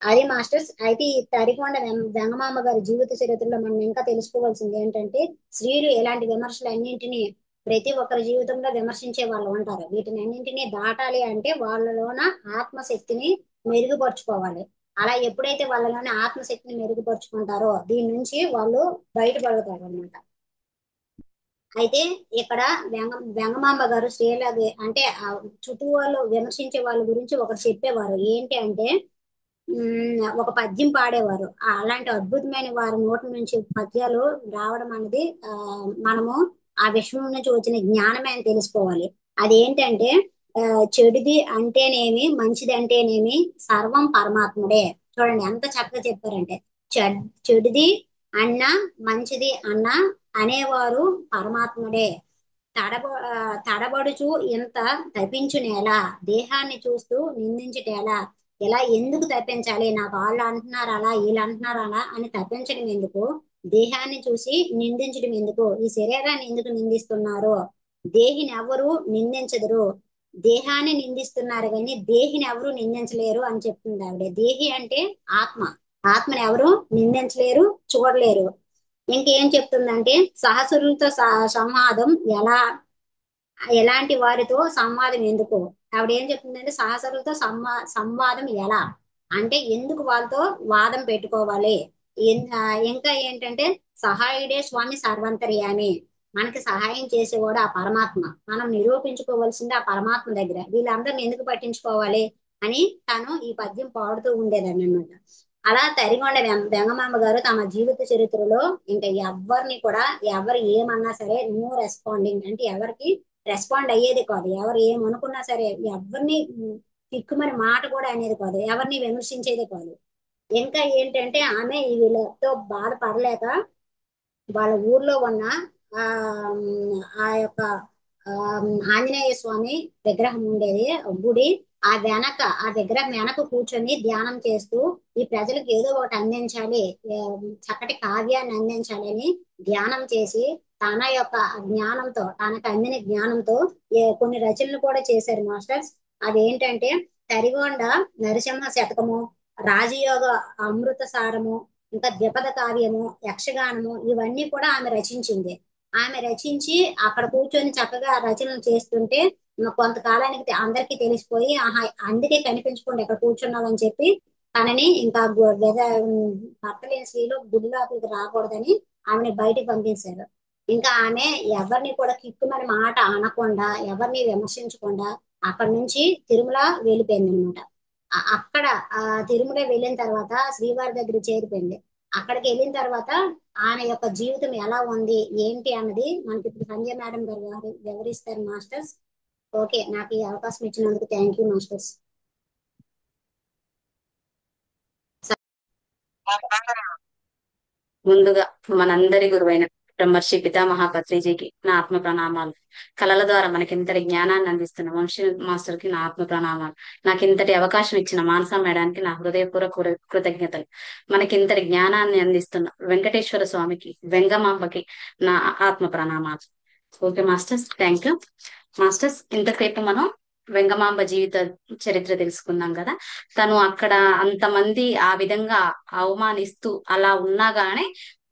అది మాస్టర్స్. అయితే ఈ తరికొండ వెంగమాంబ గారి జీవిత చరిత్రలో మనం ఇంకా తెలుసుకోవాల్సింది ఏంటంటే, స్త్రీలు ఎలాంటి విమర్శలు అన్నింటినీ ప్రతి ఒక్కరి జీవితంలో విమర్శించే వాళ్ళు ఉంటారు. వీటిని అన్నింటినీ దాటాలి అంటే వాళ్ళలోన ఆత్మశక్తిని మెరుగుపరుచుకోవాలి. అలా ఎప్పుడైతే వాళ్ళలోని ఆత్మశక్తిని మెరుగుపరుచుకుంటారో దీని నుంచి వాళ్ళు బయటపడతారు అనమాట. అయితే ఇక్కడ వెంగమాంబ గారు శ్రీలది అంటే ఆ చుట్టూ వాళ్ళు విమర్శించే వాళ్ళ గురించి ఒకటి చెప్పేవారు. ఏంటి అంటే ఒక పద్యం పాడేవారు. అలాంటి అద్భుతమైన వారి నోటి నుంచి పద్యాలు రావడం అనేది మనము ఆ విశ్వం నుంచి వచ్చిన జ్ఞానమే అని తెలుసుకోవాలి. అదేంటంటే ఆ, చెడుది అంటేనేమి మంచిది అంటేనేమి సర్వం పరమాత్ముడే. చూడండి ఎంత చక్కగా చెప్పారంటే, చెడుది అన్నా మంచిది అన్నా అనేవారు పరమాత్ముడే. తడబ తడబడుచు ఇంత తప్పించునేలా, దేహాన్ని చూస్తూ నిందించుటేలా. ఇలా ఎందుకు తప్పించాలి, నాకు వాళ్ళు అంటున్నారు అలా వీళ్ళు అంటున్నారు అలా అని తప్పించడం ఎందుకు, దేహాన్ని చూసి నిందించడం ఎందుకు, ఈ శరీరాన్ని ఎందుకు నిందిస్తున్నారు, దేహిని ఎవరు నిందించదురు, దేహాన్ని నిందిస్తున్నారు కానీ దేహిని ఎవరు నిందించలేరు అని చెప్తుంది ఆవిడ. దేహి అంటే ఆత్మ, ఆత్మని ఎవరు నిందించలేరు, చూడలేరు. ఇంకేం చెప్తుందంటే, సహసురులతో సంవాదం ఎలా, ఎలాంటి వారితో సంవాదం ఎందుకు. ఆవిడ ఏం చెప్తుందంటే సహచరులతో సంవాదం ఎలా అంటే ఎందుకు వాళ్ళతో వాదం పెట్టుకోవాలి. ఇంకా ఏంటంటే సహాయుడే స్వామి సర్వంతర్యామి. మనకి సహాయం చేసేవాడు ఆ పరమాత్మ. మనం నిరూపించుకోవాల్సింది ఆ పరమాత్మ దగ్గర. వీళ్ళందరిని ఎందుకు పట్టించుకోవాలి అని తను ఈ పద్యం పాడుతూ ఉండేదాన్ని అనమాట. అలా తరిగొండ వెంగమాంబ గారు తమ జీవిత చరిత్రలో ఇంకా ఎవరిని కూడా, ఎవరు ఏమన్నా సరే నో రెస్పాండింగ్ అంటే ఎవరికి రెస్పాండ్ అయ్యేది కాదు. ఎవరు ఏమనుకున్నా సరే ఎవరిని తిక్కుమని మాట కూడా అనేది కాదు, ఎవరిని విమర్శించేది కాదు. ఇంకా ఏంటంటే ఆమె వీళ్ళతో బాధపడలేక వాళ్ళ ఊర్లో ఉన్న ఆ ఆ యొక్క ఆ ఆంజనేయ స్వామి విగ్రహం ఉండేది గుడి. ఆ విగ్రహం వెనక కూర్చొని ధ్యానం చేస్తూ ఈ ప్రజలకు ఏదో ఒకటి అందించాలి, చక్కటి కావ్యాన్ని అందించాలి అని ధ్యానం చేసి తన యొక్క జ్ఞానంతో, తనకు అందిన జ్ఞానంతో కొన్ని రచనలు కూడా చేశారు మాస్టర్స్. అదేంటంటే తరిగొండ నరసింహ శతకము, రాజయోగ అమృత సారము, ఇంకా ద్విపద కావ్యము, యక్షగానము, ఇవన్నీ కూడా ఆమె రచించింది. ఆమె రచించి అక్కడ కూర్చొని చక్కగా రచనలు చేస్తుంటే కొంతకాలానికి అందరికీ తెలిసిపోయి, ఆహా అందుకే కనిపించకుండా ఇక్కడ కూర్చున్నామని చెప్పి తనని ఇంకా భర్త లేని స్త్రీలు గుడిలోకి రాకూడదని ఆమెని బయటికి పంపించారు. ఇంకా ఆమె ఎవరిని కూడా కిక్కుమని మాట అనకుండా, ఎవరిని విమర్శించకుండా అక్కడి నుంచి తిరుమల వెళ్ళిపోయింది అనమాట. అక్కడ ఆ తిరుమల వెళ్ళిన తర్వాత శ్రీవారి దగ్గర చేరిపోయింది. అక్కడికి వెళ్ళిన తర్వాత ఆమె యొక్క జీవితం ఎలా ఉంది ఏంటి అన్నది మనకి ఇప్పుడు సంజయ్ మేడం గారు వివరిస్తారు మాస్టర్స్. ఓకే, నాకు ఈ అవకాశం ఇచ్చినందుకు థ్యాంక్ యూ మాస్టర్స్. ముందుగా మనందరి గురువైన బ్రహ్మర్షి పితామహ పత్రిజీకి నా ఆత్మ ప్రణామాలు. కళల ద్వారా మనకి ఇంతటి జ్ఞానాన్ని అందిస్తున్న వంశీ మాస్టర్ కి నా ఆత్మ ప్రణామాలు. నాకు ఇంతటి అవకాశం ఇచ్చిన మానస మేడానికి నా హృదయపూర్వక కృతజ్ఞతలు. మనకి ఇంతటి జ్ఞానాన్ని అందిస్తున్న వెంకటేశ్వర స్వామికి, వెంగమాంబకి నా ఆత్మ ప్రణామాలు. Okay masters, thank you. Masters, ఇంతసేపు మనం వెంగమాంబ జీవిత చరిత్ర తెలుసుకున్నాం కదా. తను అక్కడ అంతమంది ఆ విధంగా అవమానిస్తూ అలా ఉన్నా గానీ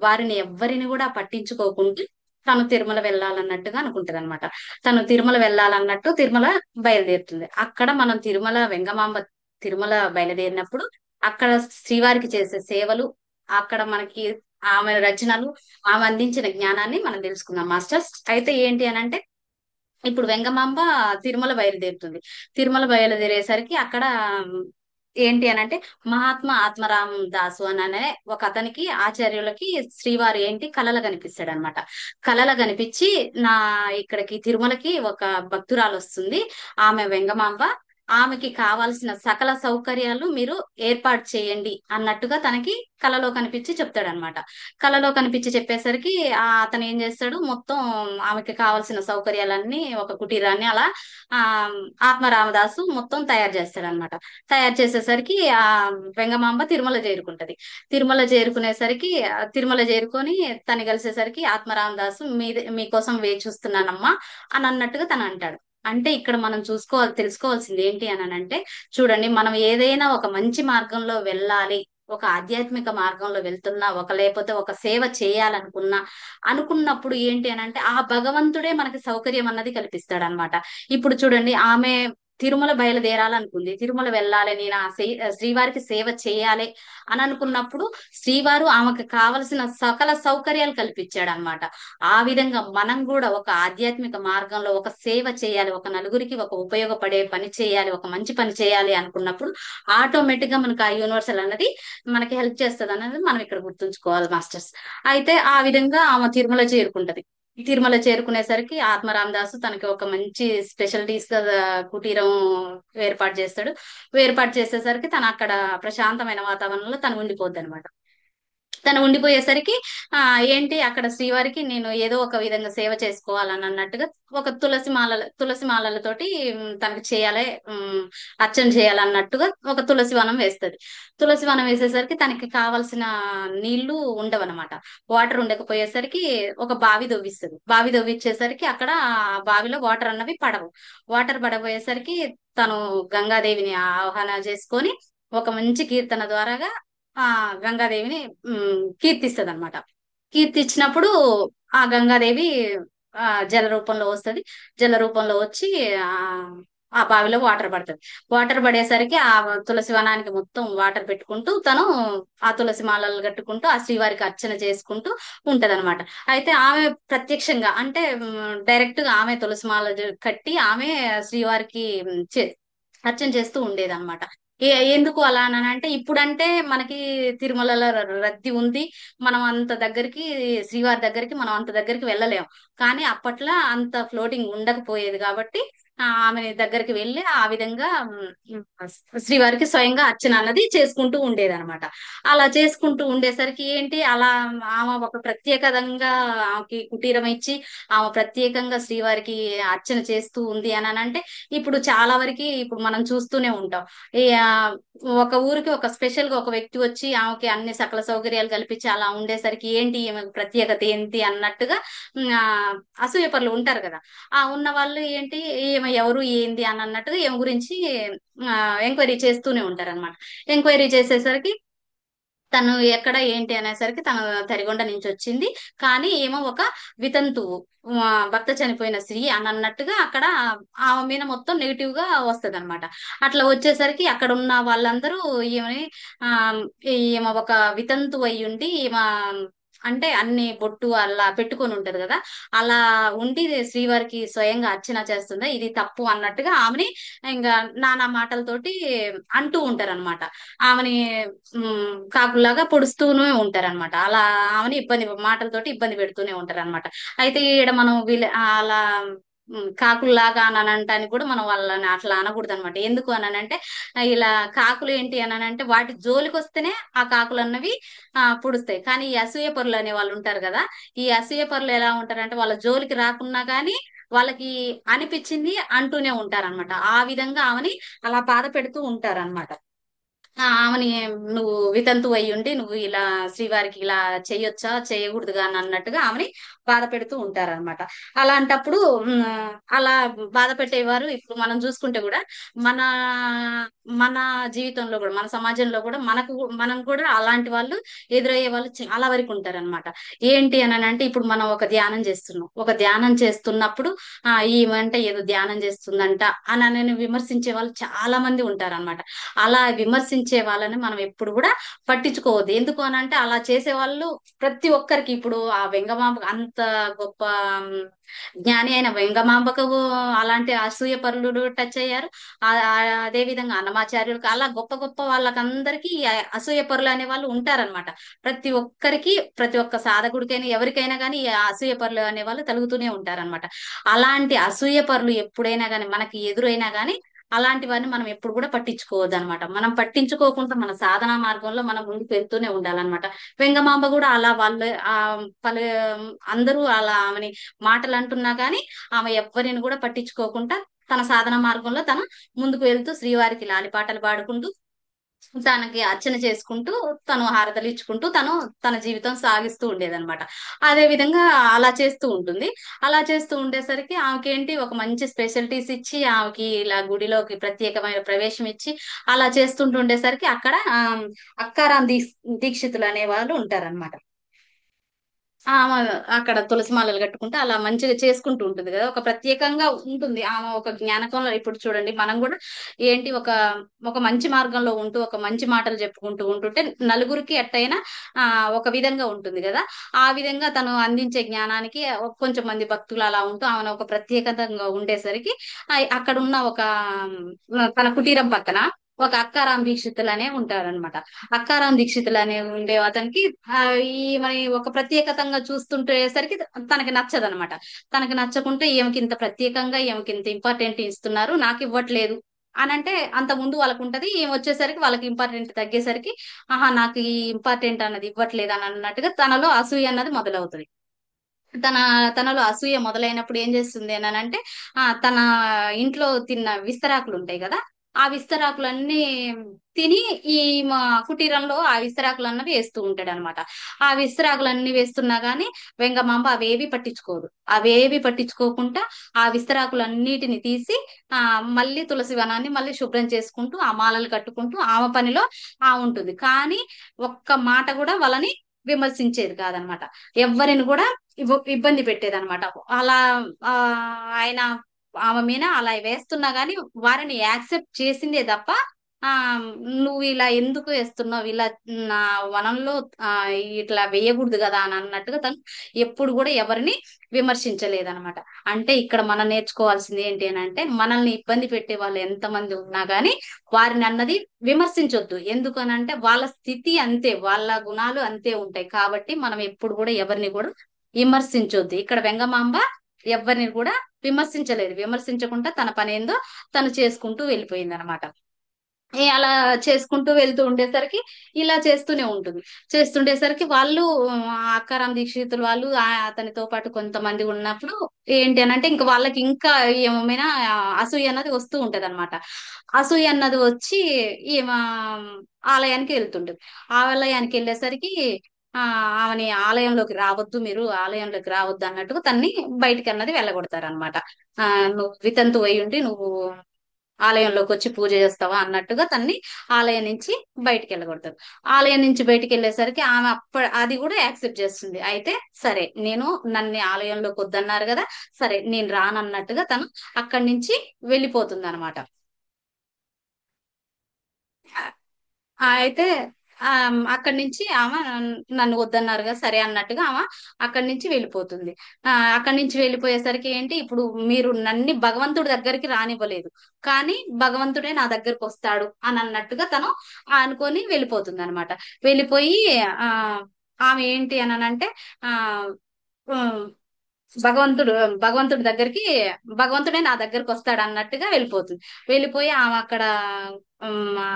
వారిని ఎవ్వరిని కూడా పట్టించుకోకుండా తను తిరుమల వెళ్ళాలన్నట్టుగా అనుకుంటది అనమాట. తను తిరుమల వెళ్ళాలన్నట్టు తిరుమల బయలుదేరుతుంది. అక్కడ మనం తిరుమల వెంగమాంబ తిరుమల బయలుదేరినప్పుడు అక్కడ శ్రీవారికి చేసే సేవలు, అక్కడ మనకి ఆమె రచనలు, ఆమె అందించిన జ్ఞానాన్ని మనం తెలుసుకుందాం మాస్టర్స్. అయితే ఏంటి అని అంటే, ఇప్పుడు వెంగమాంబ తిరుమల బయలుదేరుతుంది. తిరుమల బయలుదేరేసరికి అక్కడ ఏంటి అని అంటే, మహాత్మా ఆత్మరామ్ దాసు అని అనే ఒక అతనికి ఆచార్యులకి శ్రీవారు ఏంటి కలలు కనిపిస్తాడు అనమాట. కలలు కనిపించి, నా ఇక్కడికి తిరుమలకి ఒక భక్తురాలు వస్తుంది, ఆమె వెంగమాంబ, ఆమెకి కావాల్సిన సకల సౌకర్యాలు మీరు ఏర్పాటు చేయండి అన్నట్టుగా తనకి కలలో కనిపించి చెప్తాడనమాట. కలలో కనిపించి చెప్పేసరికి అతను ఏం చేస్తాడు, మొత్తం ఆమెకి కావాల్సిన సౌకర్యాలన్నీ, ఒక కుటీరాన్ని అలా ఆ ఆత్మరామదాసు మొత్తం తయారు చేస్తాడనమాట. తయారు చేసేసరికి వెంగమాంబ తిరుమల చేరుకుంటది. తిరుమల చేరుకునేసరికి తిరుమల చేరుకొని తను కలిసేసరికి ఆత్మరామదాసు మీకోసం వేచి చూస్తున్నానమ్మా అని అన్నట్టుగా తను అంటాడు. అంటే ఇక్కడ మనం తెలుసుకోవాల్సింది ఏంటి అని అంటే, చూడండి, మనం ఏదైనా ఒక మంచి మార్గంలో వెళ్ళాలి, ఒక ఆధ్యాత్మిక మార్గంలో వెళ్తున్నా, లేకపోతే ఒక సేవ అనుకున్నప్పుడు ఏంటి అని అంటే, ఆ భగవంతుడే మనకి సౌకర్యం అన్నది కల్పిస్తాడు అనమాట. ఇప్పుడు చూడండి, ఆమె తిరుమల బయలుదేరాలనుకుంది, తిరుమల వెళ్ళాలి, నేను శ్రీవారికి సేవ చేయాలి అని అనుకున్నప్పుడు శ్రీవారు ఆమెకు కావలసిన సకల సౌకర్యాలు కల్పించాడు అనమాట. ఆ విధంగా మనం కూడా ఒక ఆధ్యాత్మిక మార్గంలో ఒక సేవ చేయాలి, ఒక నలుగురికి ఒక ఉపయోగపడే పని చేయాలి, ఒక మంచి పని చేయాలి అనుకున్నప్పుడు ఆటోమేటిక్ గా మనకు ఆ యూనివర్సల్ అన్నది మనకి హెల్ప్ చేస్తుంది అనేది మనం ఇక్కడ గుర్తుంచుకోవాలి మాస్టర్స్. అయితే ఆ విధంగా ఆమె తిరుమల చేరుకుంటది. తిరుమల చేరుకునేసరికి ఆత్మరామ్ దాసు తనకి ఒక మంచి స్పెషలిటీస్ కుటీరం ఏర్పాటు చేస్తాడు. ఏర్పాటు చేసేసరికి తను అక్కడ ప్రశాంతమైన వాతావరణంలో తను ఉండిపోద్ది అనమాట. తను ఉండిపోయేసరికి ఏంటి, అక్కడ శ్రీవారికి నేను ఏదో ఒక విధంగా సేవ చేసుకోవాలని అన్నట్టుగా ఒక తులసి మాలలతోటి తనకి చేయాలి, అర్చన చేయాలన్నట్టుగా ఒక తులసి వనం వేస్తది. తులసి వనం వేసేసరికి తనకి కావాల్సిన నీళ్లు ఉండవన్నమాట. వాటర్ ఉండకపోయేసరికి ఒక బావి దవ్విస్తుంది. బావి దవ్విచ్చేసరికి అక్కడ ఆ బావిలో వాటర్ అన్నవి పడవు. వాటర్ పడబోయేసరికి తను గంగాదేవిని ఆవాహన చేసుకొని ఒక మంచి కీర్తన ద్వారాగా ఆ గంగాదేవిని కీర్తిస్తది అనమాట. కీర్తించినప్పుడు ఆ గంగాదేవి ఆ జల రూపంలో వస్తది. జల రూపంలో వచ్చి ఆ ఆ బావిలో వాటర్ పడుతుంది. వాటర్ పడేసరికి ఆ తులసి వనానికి మొత్తం వాటర్ పెట్టుకుంటూ తను ఆ తులసి మాలలు కట్టుకుంటూ ఆ శ్రీవారికి అర్చన చేసుకుంటూ ఉంటదన్నమాట. అయితే ఆమె ప్రత్యక్షంగా అంటే డైరెక్ట్ గా ఆమె తులసి మాల కట్టి ఆమె శ్రీవారికి అర్చన చేస్తూ ఉండేది అనమాట. ఎందుకు అలా అని అంటే, ఇప్పుడంటే మనకి తిరుమలలో రద్దీ ఉంది, మనం అంత దగ్గరికి శ్రీవారి దగ్గరికి మనం అంత దగ్గరికి వెళ్ళలేం. కానీ అప్పట్లో అంత ఫ్లోటింగ్ ఉండకపోయేది కాబట్టి ఆమె దగ్గరికి వెళ్ళి ఆ విధంగా శ్రీవారికి స్వయంగా అర్చన అన్నది చేసుకుంటూ ఉండేది అనమాట. అలా చేసుకుంటూ ఉండేసరికి ఏంటి, అలా ఆమె ఒక ప్రత్యేకంగా ఆమెకి కుటీరం ఇచ్చి ఆమె ప్రత్యేకంగా శ్రీవారికి అర్చన చేస్తూ ఉంది అని అంటే, ఇప్పుడు చాలా వరకు ఇప్పుడు మనం చూస్తూనే ఉంటాం. ఈ ఒక ఊరికి ఒక స్పెషల్ గా ఒక వ్యక్తి వచ్చి ఆమెకి అన్ని సకల సౌకర్యాలు కల్పించి అలా ఉండేసరికి ఏంటి, ఈమె ప్రత్యేకత ఏంటి అన్నట్టుగా అసూయపరులు ఉంటారు కదా. ఆ ఉన్న వాళ్ళు ఏంటి, ఈమె ఎవరు ఏంది అని అన్నట్టుగా ఈమె గురించి ఎంక్వైరీ చేస్తూనే ఉంటారు అనమాట. ఎంక్వైరీ చేసేసరికి తను ఎక్కడ ఏంటి అనేసరికి తను తరిగొండ నుంచి వచ్చింది, కానీ ఏమో ఒక వితంతువు, భర్త చనిపోయిన స్త్రీ అని అన్నట్టుగా అక్కడ ఆమె మీద మొత్తం నెగిటివ్ గా వస్తది అనమాట. అట్లా వచ్చేసరికి అక్కడ ఉన్న వాళ్ళందరూ ఈమెని ఆ ఈమె ఒక వితంతువు అయి ఉండి, ఈమె అంటే అన్ని బొట్టు అలా పెట్టుకొని ఉంటది కదా, అలా ఉండి శ్రీవారికి స్వయంగా అర్చన చేస్తుందా, ఇది తప్పు అన్నట్టుగా ఆమెని ఇంకా నానా మాటలతోటి అంటూ ఉంటారన్నమాట. ఆమెని కాకుల్లాగా పొడుస్తూనే ఉంటారన్నమాట. అలా ఆమెని మాటలతోటి ఇబ్బంది పెడుతూనే ఉంటారన్నమాట. అయితే ఈడ మనం అలా కాకుల్లాగా అని అనటానికి కూడా మనం వాళ్ళని అట్లా అనకూడదు అనమాట. ఎందుకు అని అంటే, ఇలా కాకులు ఏంటి అని అంటే వాటి జోలికి వస్తేనే ఆ కాకులు అన్నవి పొడుస్తాయి. కానీ ఈ అసూయ పరులు అనే వాళ్ళు ఉంటారు కదా, ఈ అసూయ పరులు ఎలా ఉంటారంటే వాళ్ళ జోలికి రాకున్నా కానీ వాళ్ళకి అనిపించింది అంటూనే ఉంటారన్నమాట. ఆ విధంగా ఆమెని అలా బాధ పెడుతూ ఉంటారన్నమాట. ఆమెని నువ్వు వితంతువు అయి ఉండి నువ్వు ఇలా శ్రీవారికి ఇలా చేయొచ్చా చేయకూడదుగా అని అన్నట్టుగా ఆమెని బాధ పెడుతూ ఉంటారన్నమాట. అలాంటప్పుడు అలా బాధ పెట్టేవారు ఇప్పుడు మనం చూసుకుంటే కూడా మన మన జీవితంలో కూడా మన సమాజంలో కూడా మనం కూడా అలాంటి వాళ్ళు ఎదురయ్యే వాళ్ళు చాలా వరకు ఉంటారన్నమాట. ఏంటి అని అంటే, ఇప్పుడు మనం ఒక ధ్యానం చేస్తున్నాం, ఒక ధ్యానం చేస్తున్నప్పుడు ఈమెంటే ఏదో ధ్యానం చేస్తుందంట అని విమర్శించే వాళ్ళు చాలా మంది ఉంటారన్నమాట. అలా విమర్శించే వాళ్ళని మనం ఎప్పుడు కూడా పట్టించుకోవద్దు. ఎందుకు అని అంటే, అలా చేసే వాళ్ళు ప్రతి ఒక్కరికి ఇప్పుడు ఆ వెంగమాంబ అంత గొప్ప జ్ఞాని అయిన వెంగమాంబకు అలాంటి అసూయ పరులు టచ్ అయ్యారు. అదే విధంగా అన్నమాచార్యులకు అలా గొప్ప గొప్ప వాళ్ళకందరికీ ఈ అసూయ పరులు అనే వాళ్ళు ఉంటారన్నమాట. ప్రతి ఒక్కరికి, ప్రతి ఒక్క సాధకుడికైనా ఎవరికైనా కానీ ఈ అసూయ పరులు అనే వాళ్ళు తలుగుతూనే ఉంటారన్నమాట. అలాంటి అసూయ పరులు ఎప్పుడైనా కానీ మనకి ఎదురైనా కానీ అలాంటివన్నీ మనం ఎప్పుడు కూడా పట్టించుకోవద్దు అనమాట. మనం పట్టించుకోకుండా మన సాధనా మార్గంలో మనం ముందుకు వెళ్తూనే ఉండాలన్నమాట. వెంగమాంబ కూడా అలా వాళ్ళు పలు అందరూ అలా ఆమెని మాటలు అంటున్నా కానీ ఆమె ఎవ్వరిని కూడా పట్టించుకోకుండా తన సాధన మార్గంలో తను ముందుకు వెళ్తూ శ్రీవారికి లాలిపాటలు పాడుకుంటూ తనకి అర్చన చేసుకుంటూ తను హారతలు ఇచ్చుకుంటూ తన జీవితం సాగిస్తూ ఉండేదన్నమాట. అదే విధంగా అలా చేస్తూ ఉంటుంది. అలా చేస్తూ ఉండేసరికి ఆమెకేంటి ఒక మంచి స్పెషాలిటీస్ ఇచ్చి ఆమెకి ఇలా గుడిలోకి ప్రత్యేకమైన ప్రవేశం ఇచ్చి అలా చేస్తుంటుండేసరికి అక్కడ అక్కారాం దీక్షితులు అనే వాళ్ళు ఉంటారన్నమాట. ఆమె అక్కడ తులసి మాలలు కట్టుకుంటే అలా మంచిగా చేసుకుంటూ ఉంటుంది కదా, ఒక ప్రత్యేకంగా ఉంటుంది ఆమె ఒక జ్ఞానకంలో. ఇప్పుడు చూడండి మనం కూడా ఏంటి ఒక ఒక మంచి మార్గంలో ఉంటూ ఒక మంచి మాటలు చెప్పుకుంటూ ఉంటుంటే నలుగురికి ఎట్టయినా ఆ ఒక విధంగా ఉంటుంది కదా. ఆ విధంగా తను అందించే జ్ఞానానికి కొంచెం మంది భక్తులు అలా ఉంటూ ఆమెను ఒక ప్రత్యేకతంగా ఉండేసరికి అక్కడ ఉన్న ఒక తన కుటీరం పక్కన ఒక అక్కారాం దీక్షితులు అనే ఉంటారనమాట. అక్కారాం దీక్షితులు అనే ఉండే అతనికి ఈ మరి ఒక ప్రత్యేకతంగా చూస్తుంటేసరికి తనకి నచ్చదనమాట. తనకి నచ్చకుంటే ఈమెకి ఇంత ప్రత్యేకంగా ఈమెకి ఇంత ఇంపార్టెంట్ ఇస్తున్నారు నాకు ఇవ్వట్లేదు అని అంటే అంత ముందు వాళ్ళకు ఉంటది. ఈమె వచ్చేసరికి వాళ్ళకి ఇంపార్టెంట్ తగ్గేసరికి ఆహా నాకు ఈ ఇంపార్టెంట్ అన్నది ఇవ్వట్లేదు అని అన్నట్టుగా తనలో అసూయ అన్నది మొదలవుతుంది. తన తనలో అసూయ మొదలైనప్పుడు ఏం చేస్తుంది అని అంటే తన ఇంట్లో తిన్న విస్తరాకులు ఉంటాయి కదా, ఆ విస్తరాకులన్నీ తిని ఈ మా కుటీరంలో ఆ విస్తరాకులు అన్నవి వేస్తూ ఉంటాడు అనమాట. ఆ విస్తరాకులన్నీ వేస్తున్నా గానీ వెంగమాంబ అవేవి పట్టించుకోదు. అవేవి పట్టించుకోకుండా ఆ విస్తరాకులన్నిటిని తీసి మళ్ళీ తులసి వనాన్ని మళ్ళీ శుభ్రం చేసుకుంటూ ఆ మాలలు కట్టుకుంటూ ఆమె పనిలో ఉంటుంది. కానీ ఒక్క మాట కూడా వాళ్ళని విమర్శించేది కాదనమాట. ఎవ్వరిని కూడా ఇబ్బంది పెట్టేదన్నమాట. అలా ఆ ఆయన ఆమె మీద అలా వేస్తున్నా గాని వారిని యాక్సెప్ట్ చేసిందే తప్ప ఆ నువ్వు ఇలా ఎందుకు వేస్తున్నావు, ఇలా నా వనంలో ఆ ఇట్లా వేయకూడదు కదా అని అన్నట్టుగా తను ఎప్పుడు కూడా ఎవరిని విమర్శించలేదన్నమాట. అంటే ఇక్కడ మనం నేర్చుకోవాల్సింది ఏంటి అని అంటే మనల్ని ఇబ్బంది పెట్టే వాళ్ళు ఎంతమంది ఉన్నా గాని వారిని అన్నది విమర్శించొద్దు. ఎందుకనంటే వాళ్ళ స్థితి అంతే, వాళ్ళ గుణాలు అంతే ఉంటాయి. కాబట్టి మనం ఎప్పుడు కూడా ఎవరిని కూడా విమర్శించొద్దు. ఇక్కడ వెంగమాంబ ఎవరిని కూడా విమర్శించలేదు. విమర్శించకుండా తన పని ఏందో తను చేసుకుంటూ వెళ్ళిపోయింది అనమాట. అలా చేసుకుంటూ వెళ్తూ ఉండేసరికి ఇలా చేస్తూనే ఉంటుంది. చేస్తుండేసరికి వాళ్ళు ఆకారాం దీక్షితులు వాళ్ళు అతనితో పాటు కొంతమంది ఉన్నప్పుడు ఏంటి అని అంటే ఇంకా వాళ్ళకి ఇంకా ఏమైనా అసూయ అన్నది వస్తూ ఉంటది అనమాట. అసూయ అన్నది వచ్చి ఈమె ఆలయానికి వెళ్తుంటది. ఆలయానికి వెళ్ళేసరికి ఆ ఆమెని ఆలయంలోకి రావద్దు, మీరు ఆలయంలోకి రావద్దు అన్నట్టుగా తన్ని బయటికి అన్నది వెళ్ళగొడతారనమాట. నువ్వు వితంతు అయి ఉండి నువ్వు ఆలయంలోకి వచ్చి పూజ చేస్తావా అన్నట్టుగా తన్ని ఆలయం నుంచి బయటికి వెళ్ళగొడతారు. ఆలయం నుంచి బయటికి వెళ్ళేసరికి ఆమె అది కూడా యాక్సెప్ట్ చేస్తుంది. అయితే సరే నేను నన్ను ఆలయంలోకి వద్దన్నారు కదా, సరే నేను రానన్నట్టుగా తను అక్కడి నుంచి వెళ్ళిపోతుంది అనమాట. అయితే అక్కడి నుంచి ఆమె నన్ను వద్దన్నారు కదా సరే అన్నట్టుగా ఆమె అక్కడి నుంచి వెళ్ళిపోతుంది. అక్కడి నుంచి వెళ్ళిపోయేసరికి ఏంటి ఇప్పుడు మీరు నన్ను భగవంతుడి దగ్గరికి రానివ్వలేదు, కానీ భగవంతుడే నా దగ్గరకు వస్తాడు అని అన్నట్టుగా తను అనుకొని వెళ్ళిపోతుంది అనమాట. వెళ్ళిపోయి ఆ ఆమె ఏంటి అని అంటే ఆ ఉమ్, భగవంతుడు భగవంతుడి దగ్గరికి భగవంతుడే నా దగ్గరకు వస్తాడు అన్నట్టుగా వెళ్ళిపోతుంది. వెళ్ళిపోయి ఆమె అక్కడ ఉమ్, ఆ,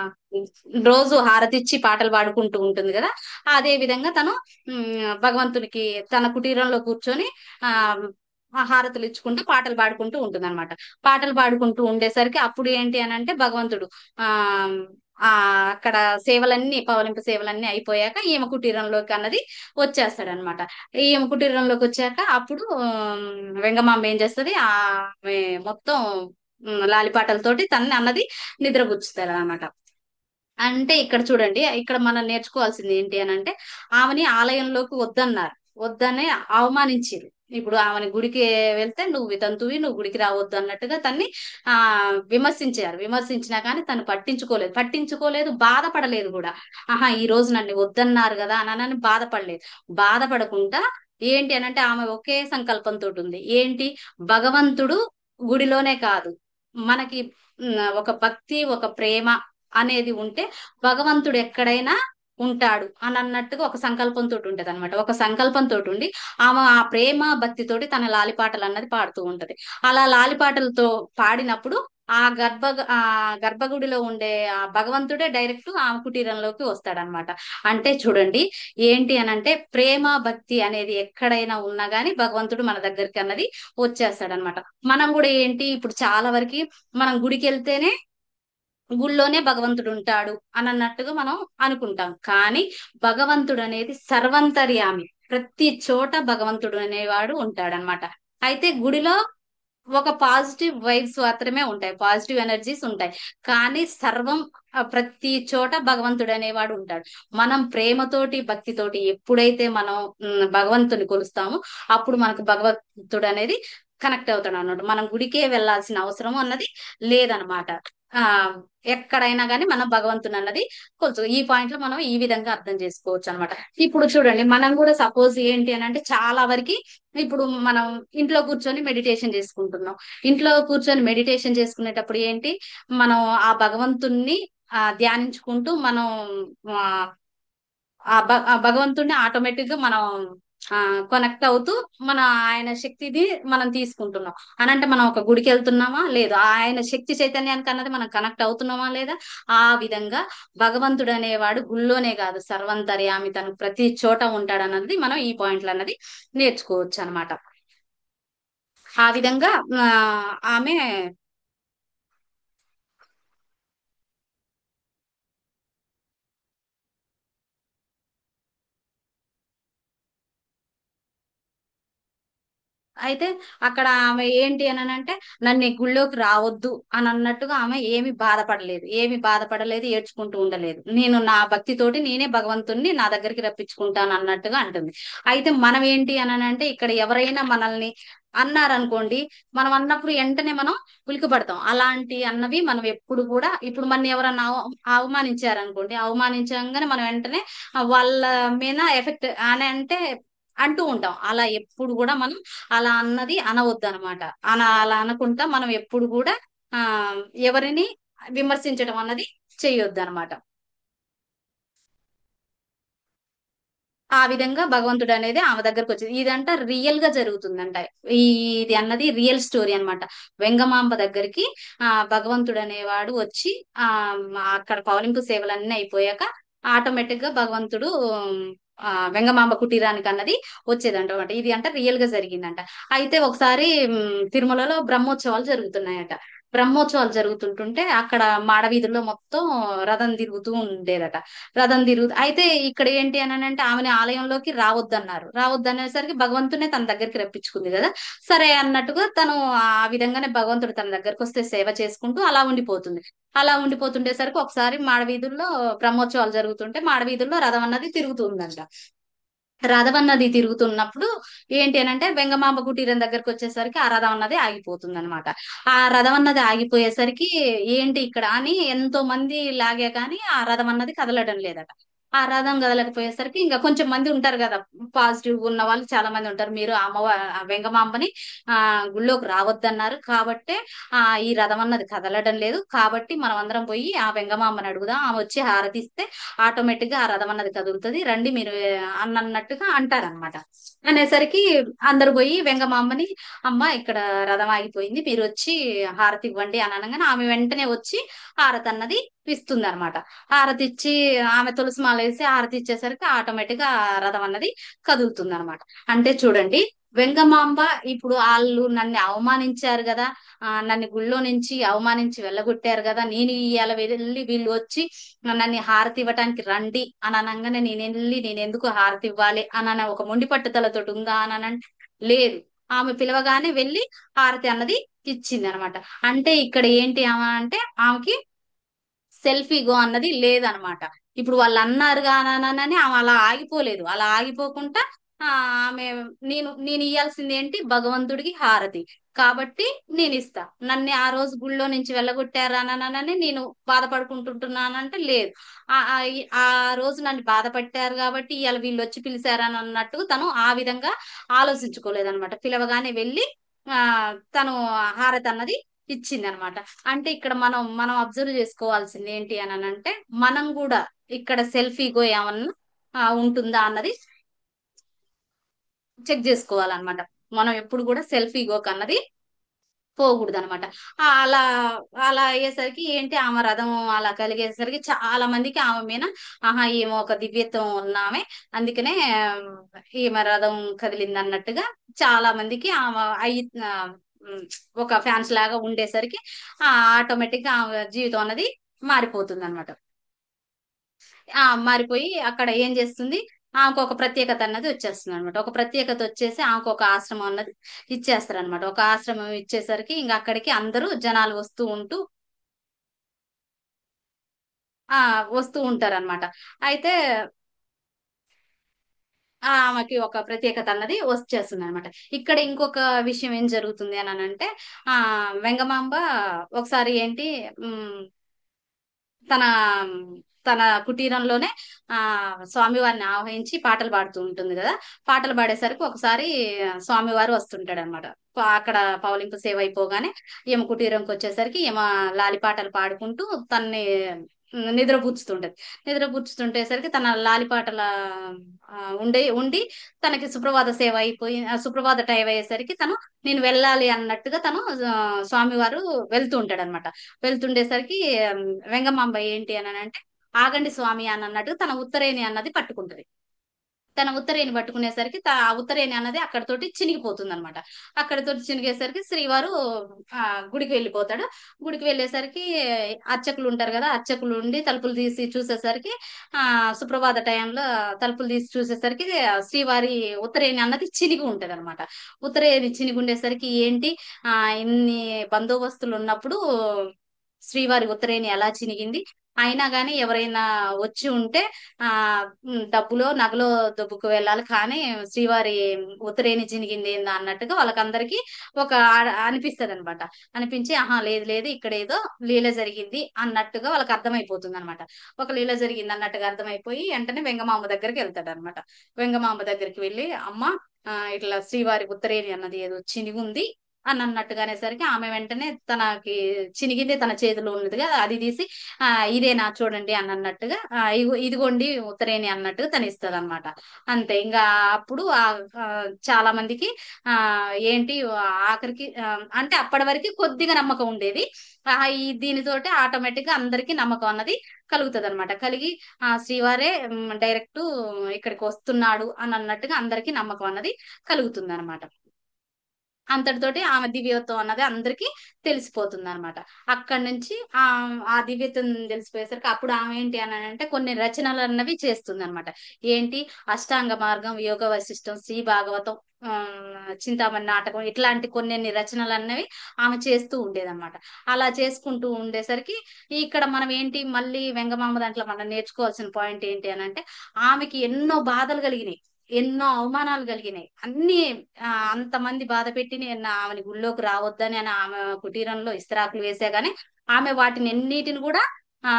రోజు హారతిచ్చి పాటలు పాడుకుంటూ ఉంటుంది కదా. అదే విధంగా తను భగవంతునికి తన కుటీరంలో కూర్చొని ఆ హారతులు ఇచ్చుకుంటూ పాటలు పాడుకుంటూ ఉంటుంది అనమాట. పాటలు పాడుకుంటూ ఉండేసరికి అప్పుడు ఏంటి అని అంటే భగవంతుడు ఆ ఆ అక్కడ సేవలన్నీ పవలింపు సేవలన్నీ అయిపోయాక ఈమె కుటీరంలోకి అన్నది వచ్చేస్తాడనమాట. ఈమె కుటీరంలోకి వచ్చాక అప్పుడు వెంగమాంబ ఏం చేస్తది ఆమె మొత్తం లాలిపాటలతోటి తనని అన్నది నిద్రపుచ్చుతారు అనమాట. అంటే ఇక్కడ చూడండి, ఇక్కడ మనం నేర్చుకోవాల్సింది ఏంటి అని అంటే ఆమెని ఆలయంలోకి వద్దన్నారు, వద్దనే అవమానించారు. ఇప్పుడు ఆమెని గుడికి వెళ్తే నువ్వు వితంతువి, నువ్వు గుడికి రావద్దు అన్నట్టుగా తన్ని ఆ విమర్శించారు. విమర్శించినా కానీ తను పట్టించుకోలేదు, బాధపడలేదు కూడా. ఆహా ఈ రోజు నన్ను వద్దన్నారు కదా అని బాధపడలేదు. బాధపడకుండా ఏంటి అని అంటే ఆమె ఒకే సంకల్పంతో ఉంది. ఏంటి, భగవంతుడు గుడిలోనే కాదు మనకి ఒక భక్తి ఒక ప్రేమ అనేది ఉంటే భగవంతుడు ఎక్కడైనా ఉంటాడు అని అన్నట్టుగా ఒక సంకల్పంతో ఉంటది అనమాట. ఒక సంకల్పంతో ఉండి ఆమె ఆ ప్రేమ భక్తితోటి తన లాలిపాటలు అన్నది పాడుతూ ఉంటది. అలా లాలిపాటలతో పాడినప్పుడు ఆ గర్భగుడిలో ఉండే ఆ భగవంతుడే డైరెక్ట్ ఆమె కుటీరంలోకి వస్తాడనమాట. అంటే చూడండి ఏంటి అని అంటే ప్రేమ భక్తి అనేది ఎక్కడైనా ఉన్నా గానీ భగవంతుడు మన దగ్గరికి అన్నది వచ్చేస్తాడనమాట. మనం కూడా ఏంటి ఇప్పుడు చాలా వరకు మనం గుడికి వెళ్తేనే గుళ్ళోనే భగవంతుడు ఉంటాడు అని అన్నట్టుగా మనం అనుకుంటాం. కానీ భగవంతుడు అనేది సర్వంతర్యామి, ప్రతి చోట భగవంతుడు అనేవాడు ఉంటాడనమాట. అయితే గుడిలో ఒక పాజిటివ్ వైబ్స్ మాత్రమే ఉంటాయి, పాజిటివ్ ఎనర్జీస్ ఉంటాయి. కానీ సర్వం ప్రతి చోట భగవంతుడు అనేవాడు ఉంటాడు. మనం ప్రేమతోటి భక్తితోటి ఎప్పుడైతే మనం భగవంతుని కొలుస్తామో అప్పుడు మనకు భగవంతుడు అనేది కనెక్ట్ అవుతాడు అన్నమాట. మనం గుడికే వెళ్ళాల్సిన అవసరం అన్నది లేదనమాట. ఆ ఎక్కడైనా కానీ మనం భగవంతుని అన్నది కొంచెం ఈ పాయింట్ లో మనం ఈ విధంగా అర్థం చేసుకోవచ్చు అనమాట. ఇప్పుడు చూడండి, మనం కూడా సపోజ్ ఏంటి అని అంటే చాలా వరకు ఇప్పుడు మనం ఇంట్లో కూర్చొని మెడిటేషన్ చేసుకుంటున్నాం. ఇంట్లో కూర్చొని మెడిటేషన్ చేసుకునేటప్పుడు ఏంటి, మనం ఆ భగవంతుణ్ణి ధ్యానించుకుంటూ మనం ఆ ఆ భగవంతుణ్ణి ఆటోమేటిక్ గా మనం ఆ కనెక్ట్ అవుతూ మన ఆయన శక్తిని మనం తీసుకుంటున్నాం. అని అంటే మనం ఒక గుడికి వెళ్తున్నామా లేదు, ఆయన శక్తి చైతన్యానికి అన్నది మనం కనెక్ట్ అవుతున్నామా లేదా. ఆ విధంగా భగవంతుడు అనేవాడు గుళ్ళోనే కాదు సర్వంతర్యామి, తను ప్రతి చోట ఉంటాడు అన్నది మనం ఈ పాయింట్లు అన్నది నేర్చుకోవచ్చు అనమాట. ఆ విధంగా ఆ, ఆమె అయితే అక్కడ ఆమె ఏంటి అని అంటే, నన్ను ఈ గుళ్ళోకి రావద్దు అని అన్నట్టుగా ఆమె ఏమి బాధపడలేదు, ఏడ్చుకుంటూ ఉండలేదు. నేను నా భక్తితోటి నేనే భగవంతుణ్ణి నా దగ్గరికి రప్పించుకుంటాను అన్నట్టుగా అంటుంది. అయితే మనం ఏంటి అని అంటే, ఇక్కడ ఎవరైనా మనల్ని అన్నారనుకోండి, మనం అన్నప్పుడు వెంటనే మనం ఉలికిపడతాం. అలాంటి అన్నవి మనం ఎప్పుడు కూడా, ఇప్పుడు మన ఎవరన్నా అవమానించారనుకోండి, అవమానించగానే మనం వెంటనే వాళ్ళ మీద ఎఫెక్ట్ అని అంటే అంటూ ఉంటాం. అలా ఎప్పుడు కూడా మనం అలా అన్నది అనవద్దు అనమాట. అలా అనకుండా మనం ఎప్పుడు కూడా ఆ ఎవరిని విమర్శించడం అన్నది చెయ్యొద్దు అనమాట. ఆ విధంగా భగవంతుడు అనేది ఆమె దగ్గరకు వచ్చింది. ఇదంట రియల్ గా జరుగుతుందంట. ఈ ఇది అన్నది రియల్ స్టోరీ అన్నమాట. వెంగమాంబ దగ్గరికి భగవంతుడు అనేవాడు వచ్చి ఆ అక్కడ పౌలింపు సేవలన్నీ అయిపోయాక ఆటోమేటిక్ గా భగవంతుడు వెంగమాంబ కుటీరానికి అన్నది వచ్చేదంట అన్నమాట. ఇది అంట రియల్ గా జరిగిందంట. అయితే ఒకసారి తిరుమలలో బ్రహ్మోత్సవాలు జరుగుతున్నాయట. బ్రహ్మోత్సవాలు జరుగుతుంటుంటే అక్కడ మాడవీధుల్లో మొత్తం రథం తిరుగుతూ ఉండేదట. రథం తిరుగు అయితే ఇక్కడ ఏంటి అని అంటే ఆమెని ఆలయంలోకి రావద్దన్నారు. రావద్దనేసరికి భగవంతునే తన దగ్గరికి రప్పించుకుంది కదా. సరే అన్నట్టుగా తను ఆ విధంగానే భగవంతుడు తన దగ్గరకు వస్తే సేవ చేసుకుంటూ అలా ఉండిపోతుంది. అలా ఉండిపోతుండేసరికి ఒకసారి మాడవీధుల్లో బ్రహ్మోత్సవాలు జరుగుతుంటే మాడవీధుల్లో రథం అన్నది తిరుగుతుందంట. రథం అన్నది తిరుగుతున్నప్పుడు ఏంటి అని అంటే వెంగమాంబ కుటీరం దగ్గరకు వచ్చేసరికి ఆ రథం అన్నది ఆగిపోతుంది అనమాట. ఆ రథం అన్నది ఆగిపోయేసరికి ఏంటి ఇక్కడ అని ఎంతో మంది లాగే కానీ ఆ రథం అన్నది కదలడం లేదట. ఆ రథం కదలకపోయేసరికి ఇంకా కొంచెం మంది ఉంటారు కదా, పాజిటివ్ ఉన్న వాళ్ళు చాలా మంది ఉంటారు. మీరు ఆ వెంగమాంబని గుళ్ళోకి రావద్దన్నారు కాబట్టే ఈ రథం అన్నది కదలడం లేదు, కాబట్టి మనం అందరం పోయి ఆ వెంగమాంబని అడుగుదాం, ఆమె వచ్చి హారతిస్తే ఆటోమేటిక్ గా ఆ రథం అన్నది కదులుతుంది, రండి మీరు అన్నట్టుగా అంటారనమాట. అనేసరికి అందరు పోయి వెంగమాంబని, అమ్మ ఇక్కడ రథం ఆగిపోయింది, మీరు వచ్చి హారతి ఇవ్వండి అని అనగానే ఆమె వెంటనే వచ్చి హారతి అన్నది ఇస్తుంది అనమాట. హారతి ఇచ్చి ఆమె తులసి మాల వేసి హారతి ఇచ్చేసరికి ఆటోమేటిక్ గా ఆ రథం అన్నది కదులుతుంది అనమాట. అంటే చూడండి, వెంగమాంబ ఇప్పుడు వాళ్ళు నన్ను అవమానించారు కదా, నన్ను గుళ్ళో నుంచి అవమానించి వెళ్ళగొట్టారు కదా, నేను ఇవాళ వెళ్ళి వీళ్ళు వచ్చి నన్ను హారతి ఇవ్వటానికి రండి అని అనగానే నేను ఎందుకు హారతి ఇవ్వాలి అని ఒక మొండి పట్టుదలతోటి ఉందా అని అంటే లేదు. ఆమె పిలవగానే వెళ్ళి హారతి అన్నది ఇచ్చింది అనమాట. అంటే ఇక్కడ ఏంటి ఆమె అంటే ఆమెకి సెల్ఫ్ ఈగో అన్నది లేదనమాట. ఇప్పుడు వాళ్ళు అన్నారు కానని ఆమె అలా ఆగిపోలేదు. అలా ఆగిపోకుండా ఆమె నేను ఇయ్యాల్సింది ఏంటి, భగవంతుడికి హారతి, కాబట్టి నేను ఇస్తా. నన్ను ఆ రోజు గుళ్ళో నుంచి వెళ్ళగొట్టారనని నేను బాధపడుకుంటుంటున్నానంటే లేదు. ఆ రోజు నన్ను బాధపట్టారు కాబట్టి ఇవాళ వీళ్ళు వచ్చి పిలిచారని అన్నట్టు తను ఆ విధంగా ఆలోచించుకోలేదన్నమాట. పిలవగానే వెళ్ళి ఆ తను హారతి అన్నది ఇచ్చింది అనమాట. అంటే ఇక్కడ మనం అబ్జర్వ్ చేసుకోవాల్సింది ఏంటి అని అంటే, మనం కూడా ఇక్కడ సెల్ఫ్ ఈగో ఏమన్నా ఉంటుందా అన్నది చెక్ చేసుకోవాలన్నమాట. మనం ఎప్పుడు కూడా సెల్ఫ్ ఈగో అన్నది పోకూడదు అనమాట. అలా అలా అయ్యేసరికి ఏంటి, ఆమె రథం అలా కలిగేసరికి చాలా మందికి ఆమె మీద ఆహా ఈమె ఒక దివ్యత్వం ఉన్నామే, అందుకనే ఈమె రథం కదిలింది అన్నట్టుగా చాలా మందికి ఆమె ఉమ్, ఒక ఫ్యాన్స్ లాగా ఉండేసరికి ఆటోమేటిక్ గా ఆమె జీవితం అన్నది మారిపోతుంది అనమాట. మారిపోయి అక్కడ ఏం చేస్తుంది, ఆమెకు ఒక ప్రత్యేకత అన్నది వచ్చేస్తుంది అనమాట. ఒక ప్రత్యేకత వచ్చేసి ఆమెకు ఒక ఆశ్రమం అన్నది ఇచ్చేస్తారు అనమాట. ఒక ఆశ్రమం ఇచ్చేసరికి ఇంకా అక్కడికి అందరూ జనాలు వస్తూ ఉంటూ ఆ వస్తూ ఉంటారన్నమాట. అయితే ఆమెకి ఒక ప్రత్యేకత అన్నది వచ్చేస్తుంది అనమాట. ఇక్కడ ఇంకొక విషయం ఏం జరుగుతుంది అని అంటే, ఆ వెంగమాంబ ఒకసారి ఏంటి, ఉమ్, తన తన కుటీరంలోనే స్వామివారిని ఆవహించి పాటలు పాడుతూ ఉంటుంది కదా. పాటలు పాడేసరికి ఒకసారి స్వామివారు వస్తుంటాడు అనమాట. అక్కడ పౌలింపు సేవ అయిపోగానే ఈమె కుటీరంకి వచ్చేసరికి ఈమె లాలి పాటలు పాడుకుంటూ తన్ని నిద్రపుచ్చుతుంటది. నిద్రపుచ్చుతుంటేసరికి తన లాలి పాటల ఉండి తనకి సుప్రభాత సేవ అయిపోయి సుప్రభాత టైం అయ్యేసరికి తను నేను వెళ్ళాలి అన్నట్టుగా తను స్వామివారు వెళ్తూ ఉంటాడు అనమాట. వెళ్తుండేసరికి వెంగమాంబ ఏంటి అని అంటే, ఆగండి స్వామి అని అన్నట్టు తన ఉత్తరేణి అన్నది పట్టుకుంటది. తన ఉత్తరేణి పట్టుకునేసరికి ఆ ఉత్తరేణి అన్నది అక్కడతోటి చినిగిపోతుంది అనమాట. అక్కడతోటి చినిగేసరికి శ్రీవారు ఆ గుడికి వెళ్ళిపోతాడు. గుడికి వెళ్ళేసరికి అర్చకులు ఉంటారు కదా, అర్చకులు ఉండి తలుపులు తీసి చూసేసరికి ఆ సుప్రభాత టైంలో తలుపులు తీసి చూసేసరికి శ్రీవారి ఉత్తరేణి అన్నది చినిగి ఉంటది అనమాట. ఉత్తరేణి చినిగి ఉండేసరికి ఏంటి, ఇన్ని బందోబస్తులు ఉన్నప్పుడు శ్రీవారి ఉత్తరేణి ఎలా చినిగింది, అయినా గాని ఎవరైనా వచ్చి ఉంటే ఆ డబ్బులో నగలో దొబ్బుకు వెళ్ళాలి, కానీ శ్రీవారి ఉత్తరేణి చినిగింది ఏందా అన్నట్టుగా వాళ్ళకందరికీ ఒక అనిపిస్తది అనమాట. అనిపించి ఆహా లేదు లేదు ఇక్కడ ఏదో లీల జరిగింది అన్నట్టుగా వాళ్ళకి అర్థమైపోతుంది అనమాట. ఒక లీల జరిగింది అన్నట్టుగా అర్థమైపోయి వెంటనే వెంగమాంబ దగ్గరికి వెళ్తాడు అనమాట. వెంగమాంబ దగ్గరికి వెళ్ళి అమ్మ ఇట్లా శ్రీవారి ఉత్తరేణి అన్నది ఏదో చినిగుంది అని అన్నట్టుగా అనేసరికి ఆమె వెంటనే తనకి చినిగింది తన చేతిలో ఉన్నదిగా అది తీసి ఇదేనా చూడండి అని అన్నట్టుగా ఇదిగోండి ఉత్తరేణి అన్నట్టుగా తను ఇస్తుంది అనమాట. అంతే ఇంకా అప్పుడు చాలా మందికి ఆ ఏంటి ఆఖరికి అంటే అప్పటి వరకు కొద్దిగా నమ్మకం ఉండేది. ఈ దీనితోటి ఆటోమేటిక్ గా అందరికి నమ్మకం అన్నది కలుగుతుంది అనమాట. కలిగి శ్రీవారే డైరెక్ట్ ఇక్కడికి వస్తున్నాడు అని అన్నట్టుగా అందరికి నమ్మకం అన్నది కలుగుతుంది అనమాట. అంతటితోటి ఆమె దివ్యత్వం అన్నది అందరికి తెలిసిపోతుంది అనమాట. అక్కడి నుంచి ఆ దివ్యత్వం తెలిసిపోయేసరికి అప్పుడు ఆమె ఏంటి అని అంటే కొన్ని రచనలు అన్నవి చేస్తుంది అనమాట. ఏంటి, అష్టాంగ మార్గం, యోగ వశిష్టం, శ్రీ భాగవతం, చింతామణి నాటకం, ఇట్లాంటి కొన్ని రచనలు అన్నవి ఆమె చేస్తూ ఉండేదన్నమాట. అలా చేసుకుంటూ ఉండేసరికి ఇక్కడ మనం ఏంటి మళ్ళీ వెంగమాంబ దాంట్లో మనం నేర్చుకోవాల్సిన పాయింట్ ఏంటి అని అంటే, ఆమెకి ఎన్నో బాధలు కలిగినాయి, ఎన్నో అవమానాలు కలిగినాయి అన్ని. అంతమంది బాధ పెట్టి నేను ఆమెని గుళ్ళోకి రావద్దని అని ఆమె కుటీరంలో ఇస్తరాకులు వేసా గానీ ఆమె వాటిని ఎన్నిటిని కూడా ఆ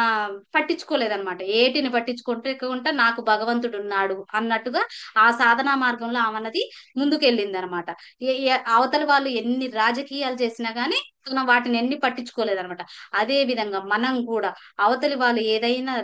పట్టించుకోలేదన్నమాట. ఏటిని పట్టించుకుంటే నాకు భగవంతుడు ఉన్నాడు అన్నట్టుగా ఆ సాధనా మార్గంలో ఆమె అన్నది ముందుకెళ్ళింది అనమాట. అవతల వాళ్ళు ఎన్ని రాజకీయాలు చేసినా గానీ తను వాటిని ఎన్ని పట్టించుకోలేదన్నమాట. అదే విధంగా మనం కూడా అవతలి వాళ్ళు ఏదైనా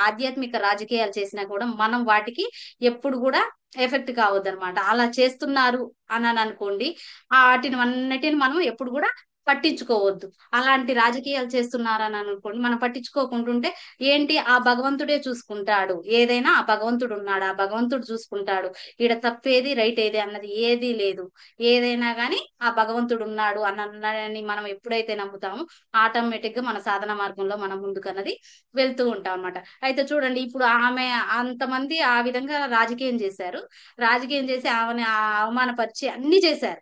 ఆధ్యాత్మిక రాజకీయాలు చేసినా కూడా మనం వాటికి ఎప్పుడు కూడా ఎఫెక్ట్ కావద్దు అనమాట. అలా చేస్తున్నారు అని అనుకోండి, వాటిని అన్నిటిని మనం ఎప్పుడు కూడా పట్టించుకోవద్దు. అలాంటి రాజకీయాలు చేస్తున్నారని అనుకోండి, మనం పట్టించుకోకుంటుంటే ఏంటి, ఆ భగవంతుడే చూసుకుంటాడు. ఏదైనా ఆ భగవంతుడు ఉన్నాడు, ఆ భగవంతుడు చూసుకుంటాడు. ఈడ తప్పేది రైట్ ఏది అన్నది ఏదీ లేదు. ఏదైనా గాని ఆ భగవంతుడు ఉన్నాడు అన్నని మనం ఎప్పుడైతే నమ్ముతామో ఆటోమేటిక్ గా మన సాధన మార్గంలో మనం ముందుకన్నది వెళ్తూ ఉంటాం అనమాట. అయితే చూడండి, ఇప్పుడు ఆమె అంతమంది ఆ విధంగా రాజకీయం చేశారు. రాజకీయం చేసి ఆమెని అవమానపరిచి అన్ని చేశారు.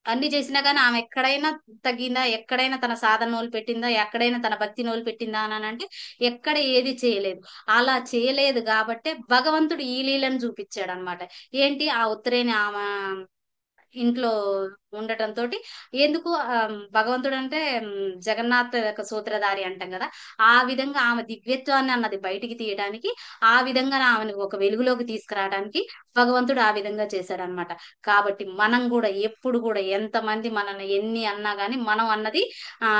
అన్ని చేసినా గానీ ఆమె ఎక్కడైనా తగ్గిందా, ఎక్కడైనా తన సాధన నోలు పెట్టిందా, ఎక్కడైనా తన భక్తి నోలు పెట్టిందా అని అంటే ఎక్కడ ఏది చేయలేదు. అలా చేయలేదు కాబట్టే భగవంతుడు ఈ లీలను చూపించాడు అనమాట. ఏంటి, ఆ ఉత్తరేని ఆమె ఇంట్లో ఉండటం తోటి ఎందుకు భగవంతుడు అంటే జగన్నాథ్ యొక్క సూత్రధారి అంటాం కదా, ఆ విధంగా ఆమె దివ్యత్వాన్ని అన్నది బయటికి తీయడానికి, ఆ విధంగా ఆమెను ఒక వెలుగులోకి తీసుకురావడానికి భగవంతుడు ఆ విధంగా చేశాడనమాట. కాబట్టి మనం కూడా ఎప్పుడు కూడా ఎంతమంది మనల్ని ఎన్ని అన్నా గాని మనం అన్నది ఆ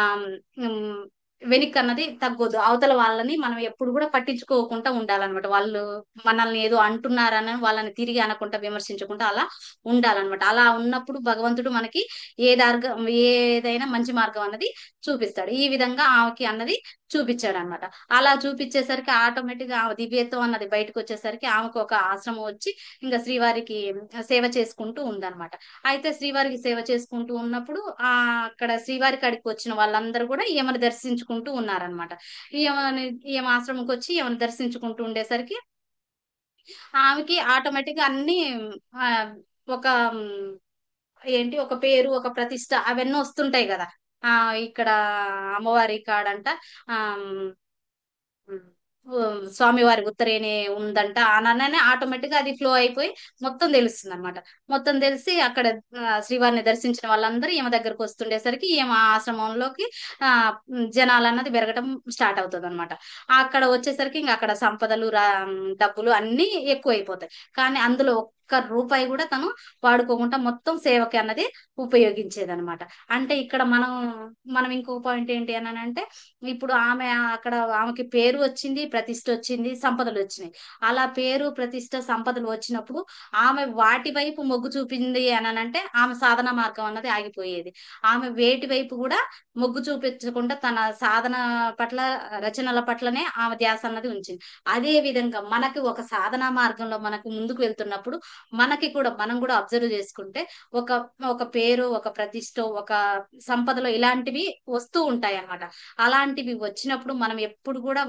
వెనక్కి అన్నది తగ్గొద్దు. అవతల వాళ్ళని మనం ఎప్పుడు కూడా పట్టించుకోకుండా ఉండాలన్నమాట. వాళ్ళు మనల్ని ఏదో అంటున్నారని వాళ్ళని తిరిగి అనకుండా విమర్శించకుండా అలా ఉండాలన్నమాట. అలా ఉన్నప్పుడు భగవంతుడు మనకి ఏదైనా మంచి మార్గం అన్నది చూపిస్తాడు. ఈ విధంగా ఆమెకి అన్నది చూపించాడు అనమాట. అలా చూపించేసరికి ఆటోమేటిక్ గా ఆమె దివ్యత్వం అన్నది బయటకు వచ్చేసరికి ఆమెకు ఒక ఆశ్రమం వచ్చి ఇంకా శ్రీవారికి సేవ చేసుకుంటూ ఉందన్నమాట. అయితే శ్రీవారికి సేవ చేసుకుంటూ ఉన్నప్పుడు అక్కడ శ్రీవారి కాడికి వచ్చిన వాళ్ళందరూ కూడా ఈమెను దర్శించుకుంటూ ఉన్నారనమాట. ఈమె ఆశ్రమంకి వచ్చి ఈమెను దర్శించుకుంటూ ఉండేసరికి ఆమెకి ఆటోమేటిక్ గా అన్ని ఆ, ఒక ఏంటి ఒక పేరు ఒక ప్రతిష్ట అవన్నీ వస్తుంటాయి కదా. ఇక్కడ అమ్మవారి కాడంట ఆ స్వామివారి ఉత్తరేణి ఉందంట అననే ఆటోమేటిక్ గా అది ఫ్లో అయిపోయి మొత్తం తెలుస్తుంది అనమాట. మొత్తం తెలిసి అక్కడ శ్రీవారిని దర్శించిన వాళ్ళందరూ ఈమె దగ్గరకు వస్తుండేసరికి ఈమె ఆశ్రమంలోకి ఆ జనాలు అన్నది పెరగటం స్టార్ట్ అవుతుంది అనమాట. అక్కడ వచ్చేసరికి ఇంకా అక్కడ సంపదలు డబ్బులు అన్ని ఎక్కువైపోతాయి. కానీ అందులో ఒక్క రూపాయి కూడా తను వాడుకోకుండా మొత్తం సేవకి అన్నది ఉపయోగించేది అనమాట. అంటే ఇక్కడ మనం ఇంకొక పాయింట్ ఏంటి అని అంటే ఇప్పుడు ఆమె అక్కడ ఆమెకి పేరు వచ్చింది, ప్రతిష్ట వచ్చింది, సంపదలు వచ్చినాయి. అలా పేరు ప్రతిష్ట సంపదలు వచ్చినప్పుడు ఆమె వాటి వైపు మొగ్గు చూపింది అని అంటే ఆమె సాధన మార్గం అన్నది ఆగిపోయేది. ఆమె వేటి వైపు కూడా మొగ్గు చూపించకుండా తన సాధన పట్ల రచనల పట్లనే ఆమె ధ్యాస అన్నది ఉంచింది. అదే విధంగా మనకి ఒక సాధనా మార్గంలో మనకు ముందుకు వెళ్తున్నప్పుడు మనం కూడా అబ్జర్వ్ చేసుకుంటే ఒక ఒక పేరు ఒక ప్రతిష్ట ఒక సంపదలో ఇలాంటివి వస్తూ ఉంటాయి అన్నమాట. అలాంటివి వచ్చినప్పుడు మనం ఎప్పుడు కూడా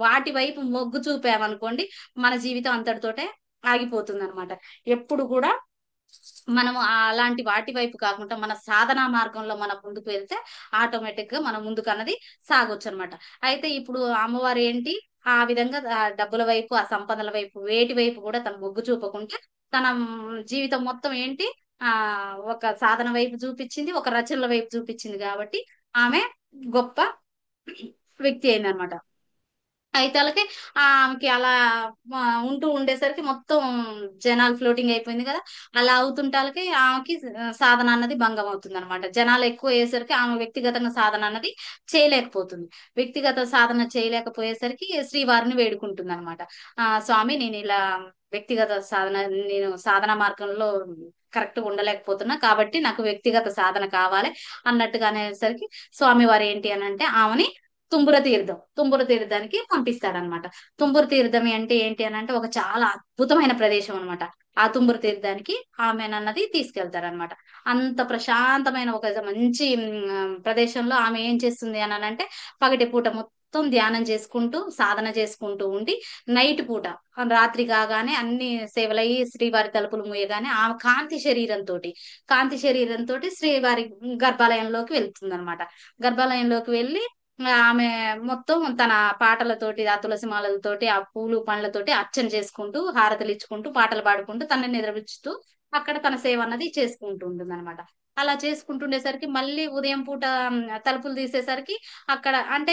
వాటి వైపు మొగ్గు చూపామనుకోండి మన జీవితం అంతటితోటే ఆగిపోతుంది అనమాట. ఎప్పుడు కూడా మనం అలాంటి వాటి వైపు కాకుండా మన సాధనా మార్గంలో మనం ముందుకు వెళ్తే ఆటోమేటిక్ గా మనం ముందుకు అన్నది సాగొచ్చు అనమాట. అయితే ఇప్పుడు అమ్మవారు ఏంటి ఆ విధంగా డబ్బుల వైపు ఆ సంపదల వైపు వేటి వైపు కూడా తన మొగ్గు చూపకుండా తన జీవితం మొత్తం ఏంటి ఆ ఒక సాధన వైపు చూపించింది, ఒక రచనల వైపు చూపించింది కాబట్టి ఆమె గొప్ప వ్యక్తి అయిందనమాట. అయితే వాళ్ళకి ఆమెకి అలా ఉంటూ ఉండేసరికి మొత్తం జనాలు ఫ్లోటింగ్ అయిపోయింది కదా. అలా అవుతుంటాలకి ఆమెకి సాధన అన్నది భంగం అవుతుంది అనమాట. జనాలు ఎక్కువ అయ్యేసరికి ఆమె వ్యక్తిగతంగా సాధన అన్నది చేయలేకపోతుంది. వ్యక్తిగత సాధన చేయలేకపోయేసరికి శ్రీవారిని వేడుకుంటుంది అనమాట. స్వామి నేను ఇలా వ్యక్తిగత సాధన నేను సాధన మార్గంలో కరెక్ట్ ఉండలేకపోతున్నా కాబట్టి నాకు వ్యక్తిగత సాధన కావాలి అన్నట్టుగా అనేసరికి స్వామివారు ఏంటి అని అంటే ఆమెని తుంబుర తీర్థానికి పంపిస్తాడనమాట. తుంబుర తీర్థం అంటే ఏంటి అని అంటే ఒక చాలా అద్భుతమైన ప్రదేశం అనమాట. ఆ తుంబుర తీర్థానికి ఆమెనన్నది తీసుకెళ్తారనమాట. అంత ప్రశాంతమైన ఒక మంచి ప్రదేశంలో ఆమె ఏం చేస్తుంది అని అంటే పగటి పూట మొత్తం ధ్యానం చేసుకుంటూ సాధన చేసుకుంటూ ఉండి నైట్ పూట రాత్రి కాగానే అన్ని సేవలయ్యి శ్రీవారి తలుపులు మూయగానే ఆమె కాంతి శరీరంతో శ్రీవారి గర్భాలయంలోకి వెళ్తుంది అనమాట. గర్భాలయంలోకి వెళ్ళి ఆమె మొత్తం తన పాటలతోటి ఆ తులసి మాలలతోటి ఆ పూలు పండ్లతోటి అర్చన చేసుకుంటూ హారతలు ఇచ్చుకుంటూ పాటలు పాడుకుంటూ తనని నిద్రపుచ్చుతూ అక్కడ తన సేవ అన్నది చేసుకుంటూ ఉంటుంది అనమాట. అలా చేసుకుంటుండేసరికి మళ్ళీ ఉదయం పూట తలుపులు తీసేసరికి అక్కడ అంటే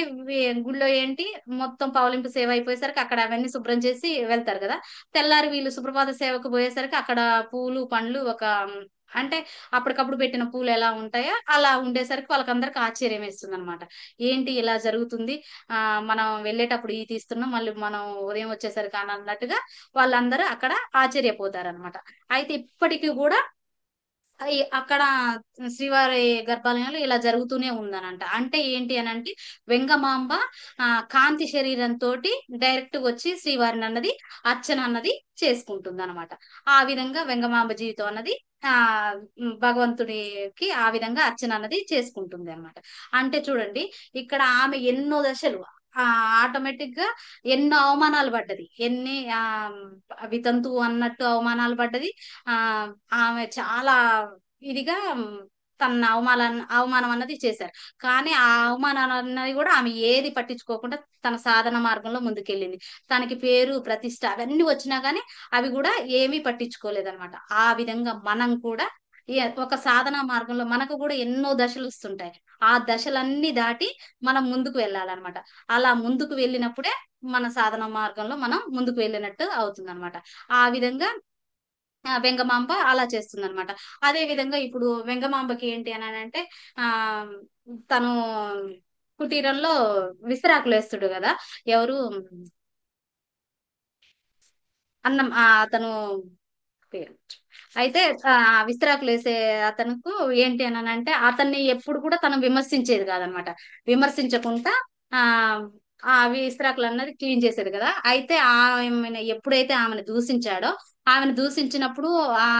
గుళ్ళో ఏంటి మొత్తం పవలింపు సేవ అయిపోయేసరికి అక్కడ అవన్నీ శుభ్రం చేసి వెళ్తారు కదా. తెల్లారి వీళ్ళు సుప్రభాత సేవకు పోయేసరికి అక్కడ పూలు పండ్లు అంటే అప్పటికప్పుడు పెట్టిన పూలు ఎలా ఉంటాయో అలా ఉండేసరికి వాళ్ళకందరికి ఆశ్చర్యం వేస్తుంది అనమాట. ఏంటి ఇలా జరుగుతుంది, మనం వెళ్ళేటప్పుడు ఈ తీస్తున్నాం మళ్ళీ మనం ఉదయం వచ్చేసరికి అని అన్నట్టుగా వాళ్ళందరూ అక్కడ ఆశ్చర్యపోతారనమాట. అయితే ఇప్పటికీ కూడా అక్కడ శ్రీవారి గర్భాలయంలో ఇలా జరుగుతూనే ఉందనంట. అంటే ఏంటి అని అంటే వెంగమాంబ కాంతి శరీరంతో డైరెక్ట్ వచ్చి శ్రీవారిని అన్నది అర్చన అన్నది చేసుకుంటుంది అనమాట. ఆ విధంగా వెంగమాంబ జీవితం అన్నది ఆ భగవంతుడికి ఆ విధంగా అర్చన అన్నది చేసుకుంటుంది అనమాట. అంటే చూడండి ఇక్కడ ఆమె ఎన్నో దశలు ఆ ఆటోమేటిక్ గా ఎన్నో అవమానాలు పడ్డది. వితంతు అన్నట్టు అవమానాలు పడ్డది. ఆ ఆమె చాలా ఇదిగా తన అవమానం అన్నది చేశారు. కానీ ఆ అవమానం అన్నది కూడా ఆమె ఏది పట్టించుకోకుండా తన సాధన మార్గంలో ముందుకెళ్ళింది. తనకి పేరు ప్రతిష్ట అవన్నీ వచ్చినా గానీ అవి కూడా ఏమీ పట్టించుకోలేదన్నమాట. ఆ విధంగా మనం కూడా ఒక సాధన మార్గంలో మనకు కూడా ఎన్నో దశలు వస్తుంటాయి. ఆ దశలన్నీ దాటి మనం ముందుకు వెళ్ళాలన్నమాట. అలా ముందుకు వెళ్ళినప్పుడే మన సాధన మార్గంలో మనం ముందుకు వెళ్ళినట్టు అవుతుంది. ఆ విధంగా వెంగమాంబ అలా చేస్తుంది అనమాట. అదే విధంగా ఇప్పుడు వెంగమాంబకి ఏంటి అని అంటే ఆ తను కుటీరంలో విస్తరాకులు వేస్తుడు కదా. ఎవరు అన్నం అతను పేరు అయితే విస్తరాకులు వేసే అతనుకు ఏంటి అని అంటే అతన్ని ఎప్పుడు కూడా తను విమర్శించేది కాదనమాట. విమర్శించకుండా ఆ అవి ఇస్త్రాకులు అన్నది క్లీన్ చేసేది కదా. అయితే ఆమె ఎప్పుడైతే ఆమెను దూషించాడో, ఆమెను దూషించినప్పుడు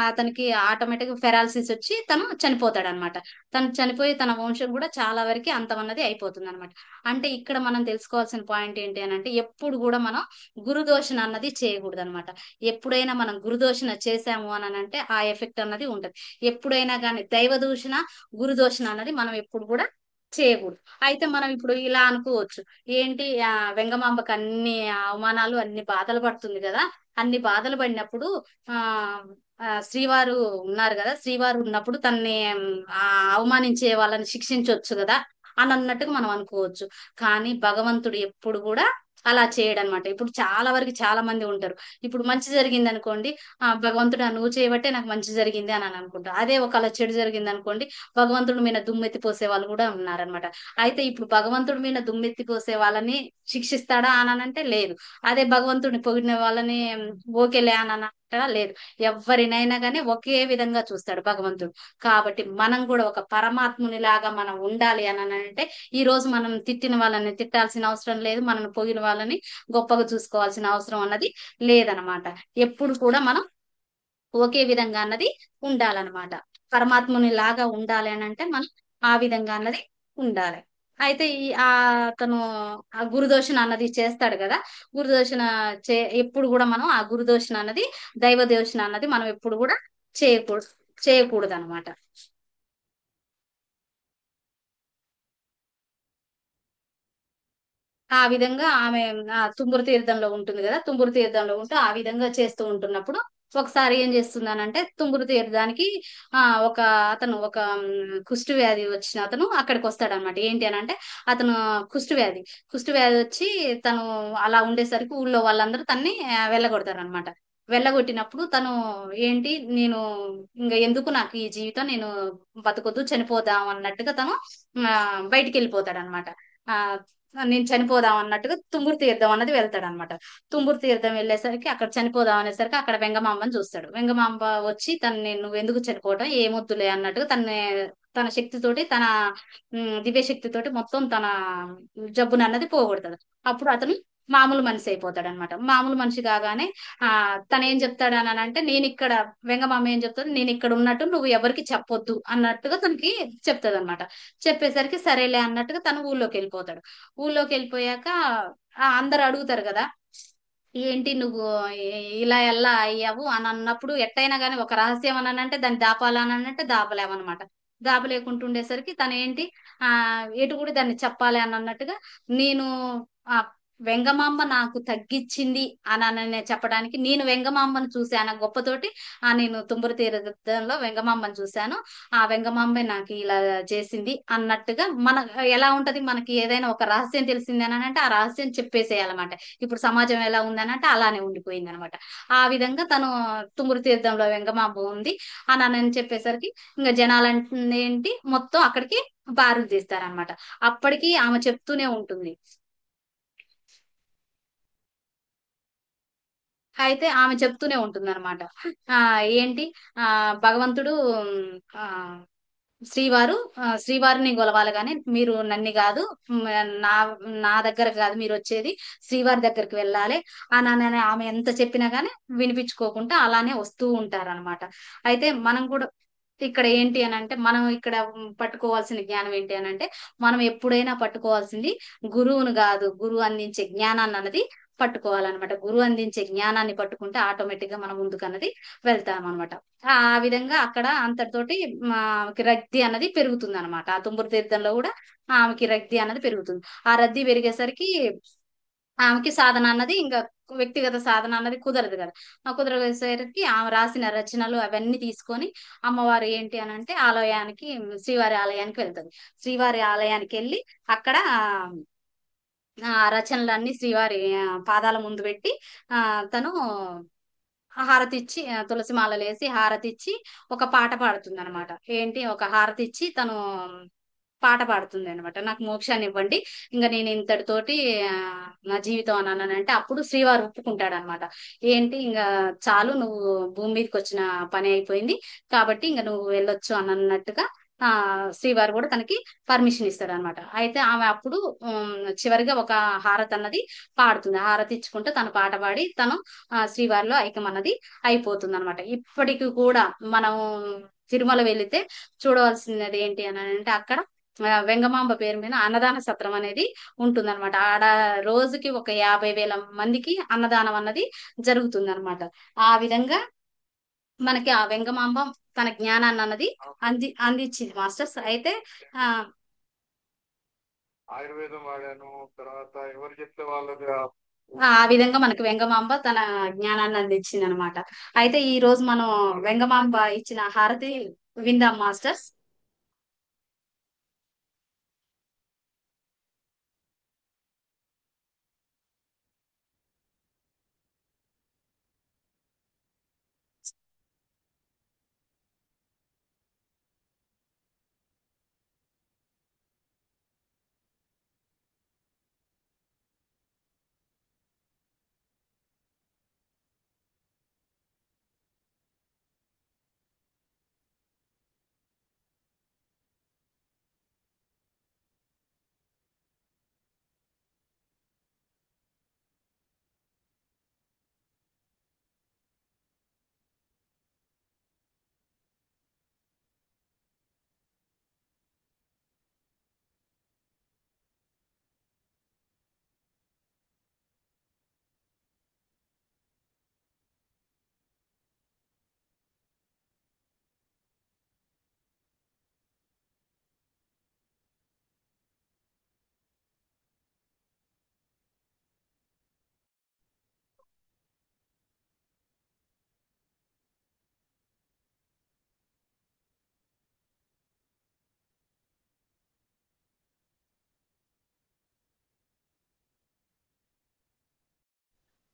అతనికి ఆటోమేటిక్ ఫెరాలసిస్ వచ్చి తను చనిపోతాడు అనమాట. తను చనిపోయి తన వంశం కూడా చాలా వరకు అంతమన్నది అయిపోతుంది అనమాట. అంటే ఇక్కడ మనం తెలుసుకోవాల్సిన పాయింట్ ఏంటి అని అంటే, ఎప్పుడు కూడా మనం గురుదోషణ అన్నది చేయకూడదు అనమాట. ఎప్పుడైనా మనం గురుదోషణ చేశాము అని అంటే ఆ ఎఫెక్ట్ అన్నది ఉంటది. ఎప్పుడైనా కానీ దైవ దూషణ, గురుదోషణ అన్నది మనం ఎప్పుడు కూడా చేయకూడదు. అయితే మనం ఇప్పుడు ఇలా అనుకోవచ్చు, ఏంటి వెంగమాంబకు అన్ని అవమానాలు, అన్ని బాధలు పడుతుంది కదా. అన్ని బాధలు పడినప్పుడు ఆ శ్రీవారు ఉన్నారు కదా, శ్రీవారు ఉన్నప్పుడు తన్ని ఆ అవమానించే వాళ్ళని శిక్షించవచ్చు కదా అని అన్నట్టుగా మనం అనుకోవచ్చు. కానీ భగవంతుడు ఎప్పుడు కూడా అలా చేయడనమాట. ఇప్పుడు చాలా వరకు చాలా మంది ఉంటారు. ఇప్పుడు మంచి జరిగింది అనుకోండి, భగవంతుడు నువ్వు చేయబట్టే నాకు మంచి జరిగింది అని అనుకుంటారు. అదే ఒకవేళ చెడు జరిగింది అనుకోండి, భగవంతుడి మీద దుమ్మెత్తి పోసే వాళ్ళు కూడా ఉన్నారనమాట. అయితే ఇప్పుడు భగవంతుడి మీద దుమ్మెత్తి పోసే వాళ్ళని శిక్షిస్తాడా అని అంటే లేదు. అదే భగవంతుడిని పొగిడిన వాళ్ళని ఓకేలే అని అంటాడా లేదు. ఎవరినైనా కానీ ఒకే విధంగా చూస్తాడు భగవంతుడు. కాబట్టి మనం కూడా ఒక పరమాత్ముని లాగా మనం ఉండాలి అని అంటే, ఈ రోజు మనం తిట్టిన వాళ్ళని తిట్టాల్సిన అవసరం లేదు, మనం పొగిన వాళ్ళని గొప్పగా చూసుకోవాల్సిన అవసరం అన్నది లేదనమాట. ఎప్పుడు కూడా మనం ఒకే విధంగా అన్నది ఉండాలన్నమాట. పరమాత్ముని లాగా ఉండాలి అని అంటే మనం ఆ విధంగా అన్నది ఉండాలి. అయితే అతను ఆ గురుదోషణ అన్నది చేస్తాడు కదా. గురుదోషణ ఎప్పుడు కూడా మనం ఆ గురుదోషణ అన్నది, దైవ దోషణ అన్నది మనం ఎప్పుడు కూడా చేయకూడదు చేయకూడదు అనమాట. ఆ విధంగా ఆమె తుంబురు తీర్థంలో ఉంటుంది కదా, తుంబురు తీర్థంలో ఉంటూ ఆ విధంగా చేస్తూ ఉంటున్నప్పుడు ఒకసారి ఏం చేస్తుందనంటే, తుంబురు తీర్థానికి ఒక అతను ఒక కుష్టు వ్యాధి వచ్చిన అతను అక్కడికి వస్తాడనమాట. ఏంటి అని అంటే, అతను కుష్టు వ్యాధి కుష్టు వ్యాధి వచ్చి తను అలా ఉండేసరికి ఊళ్ళో వాళ్ళందరూ తన్ని వెళ్ళగొడతారనమాట. వెళ్ళగొట్టినప్పుడు తను ఏంటి, నేను ఇంకా ఎందుకు నాకు ఈ జీవితం, నేను బతకొద్దు చనిపోదాం అన్నట్టుగా తను బయటికి వెళ్ళిపోతాడు అనమాట. ఆ నేను చనిపోదాం అన్నట్టుగా తుంగురు తీర్థం అన్నది వెళ్తాడు అనమాట. తుంగురు తీర్థం వెళ్ళేసరికి అక్కడ చనిపోదాం అనేసరికి అక్కడ వెంగమాంబని చూస్తాడు. వెంగమాంబ వచ్చి తనని నువ్వు ఎందుకు చనిపోవటం, ఏమొద్దులే అన్నట్టుగా తన శక్తితోటి, తన దివ్య శక్తితోటి మొత్తం తన జబ్బును అన్నది పోగొడతాడు. అప్పుడు అతను మామూలు మనిషి అయిపోతాడు అనమాట. మామూలు మనిషి కాగానే ఆ తను ఏం చెప్తాడు అని అంటే, నేను ఇక్కడ, వెంగమామ ఏం చెప్తాడు, నేను ఇక్కడ ఉన్నట్టు నువ్వు ఎవరికి చెప్పొద్దు అన్నట్టుగా తనకి చెప్తాది అనమాట. చెప్పేసరికి సరేలే అన్నట్టుగా తను ఊళ్ళోకి వెళ్ళిపోతాడు. ఊళ్ళోకి వెళ్ళిపోయాక అందరు అడుగుతారు కదా, ఏంటి నువ్వు ఇలా ఎలా అయ్యావు అని అన్నప్పుడు, ఎట్టయినా కానీ ఒక రహస్యం అని అంటే దాన్ని దాపాలని అంటే దాపలేమన్నమాట. దాపలేకుంటుండేసరికి తను ఏంటి, ఆ ఎటు కూడా దాన్ని చెప్పాలి అని అన్నట్టుగా, నేను ఆ వెంగమాంబ నాకు తగ్గించింది అని చెప్పడానికి, నేను వెంగమాంబను చూశాను గొప్పతోటి, నేను తుంబురు తీర్థంలో వెంగమాంబను చూశాను, ఆ వెంగమాంబే నాకు ఇలా చేసింది అన్నట్టుగా, మన ఎలా ఉంటది, మనకి ఏదైనా ఒక రహస్యం తెలిసింది అని అంటే ఆ రహస్యం చెప్పేసేయాలన్నమాట. ఇప్పుడు సమాజం ఎలా ఉందని అంటే అలానే ఉండిపోయింది అనమాట. ఆ విధంగా తను తుంగురు తీర్థంలో వెంగమాంబ ఉంది అని చెప్పేసరికి ఇంకా జనాలంటే ఏంటి మొత్తం అక్కడికి బారులు తీస్తారనమాట. అప్పటికి ఆమె చెప్తూనే ఉంటుంది. అయితే ఆమె చెప్తూనే ఉంటుందన్నమాట. ఆ ఏంటి, ఆ భగవంతుడు ఆ శ్రీవారు శ్రీవారిని గొలవాలి గాని మీరు నన్ను కాదు, మ్, నా నా దగ్గర కాదు మీరు వచ్చేది, శ్రీవారి దగ్గరికి వెళ్ళాలి అని ఆమె ఎంత చెప్పినా గానీ వినిపించుకోకుండా అలానే వస్తూ ఉంటారన్నమాట. అయితే మనం కూడా ఇక్కడ ఏంటి అని అంటే, మనం ఇక్కడ పట్టుకోవాల్సిన జ్ఞానం ఏంటి అని అంటే, మనం ఎప్పుడైనా పట్టుకోవాల్సింది గురువును కాదు, గురువు అందించే జ్ఞానాన్ని అన్నది పట్టుకోవాలన్నమాట. గురువు అందించే జ్ఞానాన్ని పట్టుకుంటే ఆటోమేటిక్ గా మనం ముందుకు అన్నది వెళ్తాం అనమాట. ఆ విధంగా అక్కడ అంతటితోటి ఆమెకి రక్తి అన్నది పెరుగుతుంది అనమాట. ఆ తుంబురు తీర్థంలో కూడా ఆమెకి రక్తి అన్నది పెరుగుతుంది. ఆ రద్దీ పెరిగేసరికి ఆమెకి సాధన అన్నది ఇంకా వ్యక్తిగత సాధన అన్నది కుదరదు కదా. ఆ కుదరసరికి ఆమె రాసిన రచనలు అవన్నీ తీసుకొని అమ్మవారు ఏంటి అని అంటే ఆలయానికి, శ్రీవారి ఆలయానికి వెళ్తుంది. శ్రీవారి ఆలయానికి వెళ్ళి అక్కడ రచనలన్నీ శ్రీవారి పాదాల ముందు పెట్టి ఆ తను హారతి ఇచ్చి, తులసి మాలలు వేసి హారతి ఇచ్చి ఒక పాట పాడుతుంది అనమాట. ఏంటి, ఒక హారతి ఇచ్చి తను పాట పాడుతుంది అనమాట. నాకు మోక్షాన్ని ఇవ్వండి, ఇంకా నేను ఇంతటితోటి ఆ, నా జీవితం అని అన్నానంటే అప్పుడు శ్రీవారు ఒప్పుకుంటాడు అనమాట. ఏంటి, ఇంకా చాలు, నువ్వు భూమి మీదకి వచ్చిన పని అయిపోయింది కాబట్టి ఇంకా నువ్వు వెళ్ళొచ్చు అని అన్నట్టుగా ఆ శ్రీవారు కూడా తనకి పర్మిషన్ ఇస్తాడు అనమాట. అయితే ఆమె అప్పుడు చివరిగా ఒక హారతి అన్నది పాడుతుంది. హారతి ఇచ్చుకుంటే తను పాట పాడి తను శ్రీవారిలో ఐక్యం అన్నది అయిపోతుంది అనమాట. ఇప్పటికి కూడా మనం తిరుమల వెళితే చూడవలసినది ఏంటి అని అంటే అక్కడ వెంగమాంబ పేరు మీద అన్నదాన సత్రం అనేది ఉంటుందన్నమాట. ఆడ రోజుకి ఒక 50,000 మందికి అన్నదానం అన్నది జరుగుతుందన్నమాట. ఆ విధంగా మనకి ఆ వెంగమాంబ తన జ్ఞానాన్ని అన్నది అందించింది మాస్టర్స్. అయితే ఆ ఆయుర్వేదం వాడాను, తర్వాత ఎవరు చెప్తే వాళ్ళకి ఆ విధంగా మనకి వెంగమాంబ తన జ్ఞానాన్ని అందించింది అనమాట. అయితే ఈ రోజు మనం వెంగమాంబ ఇచ్చిన హారతి విందాం మాస్టర్స్.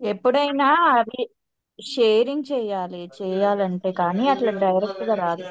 ఎప్పుడైనా అవి షేరింగ్ చేయాలి చేయాలంటే, కానీ అట్లా డైరెక్ట్ గా రాదు.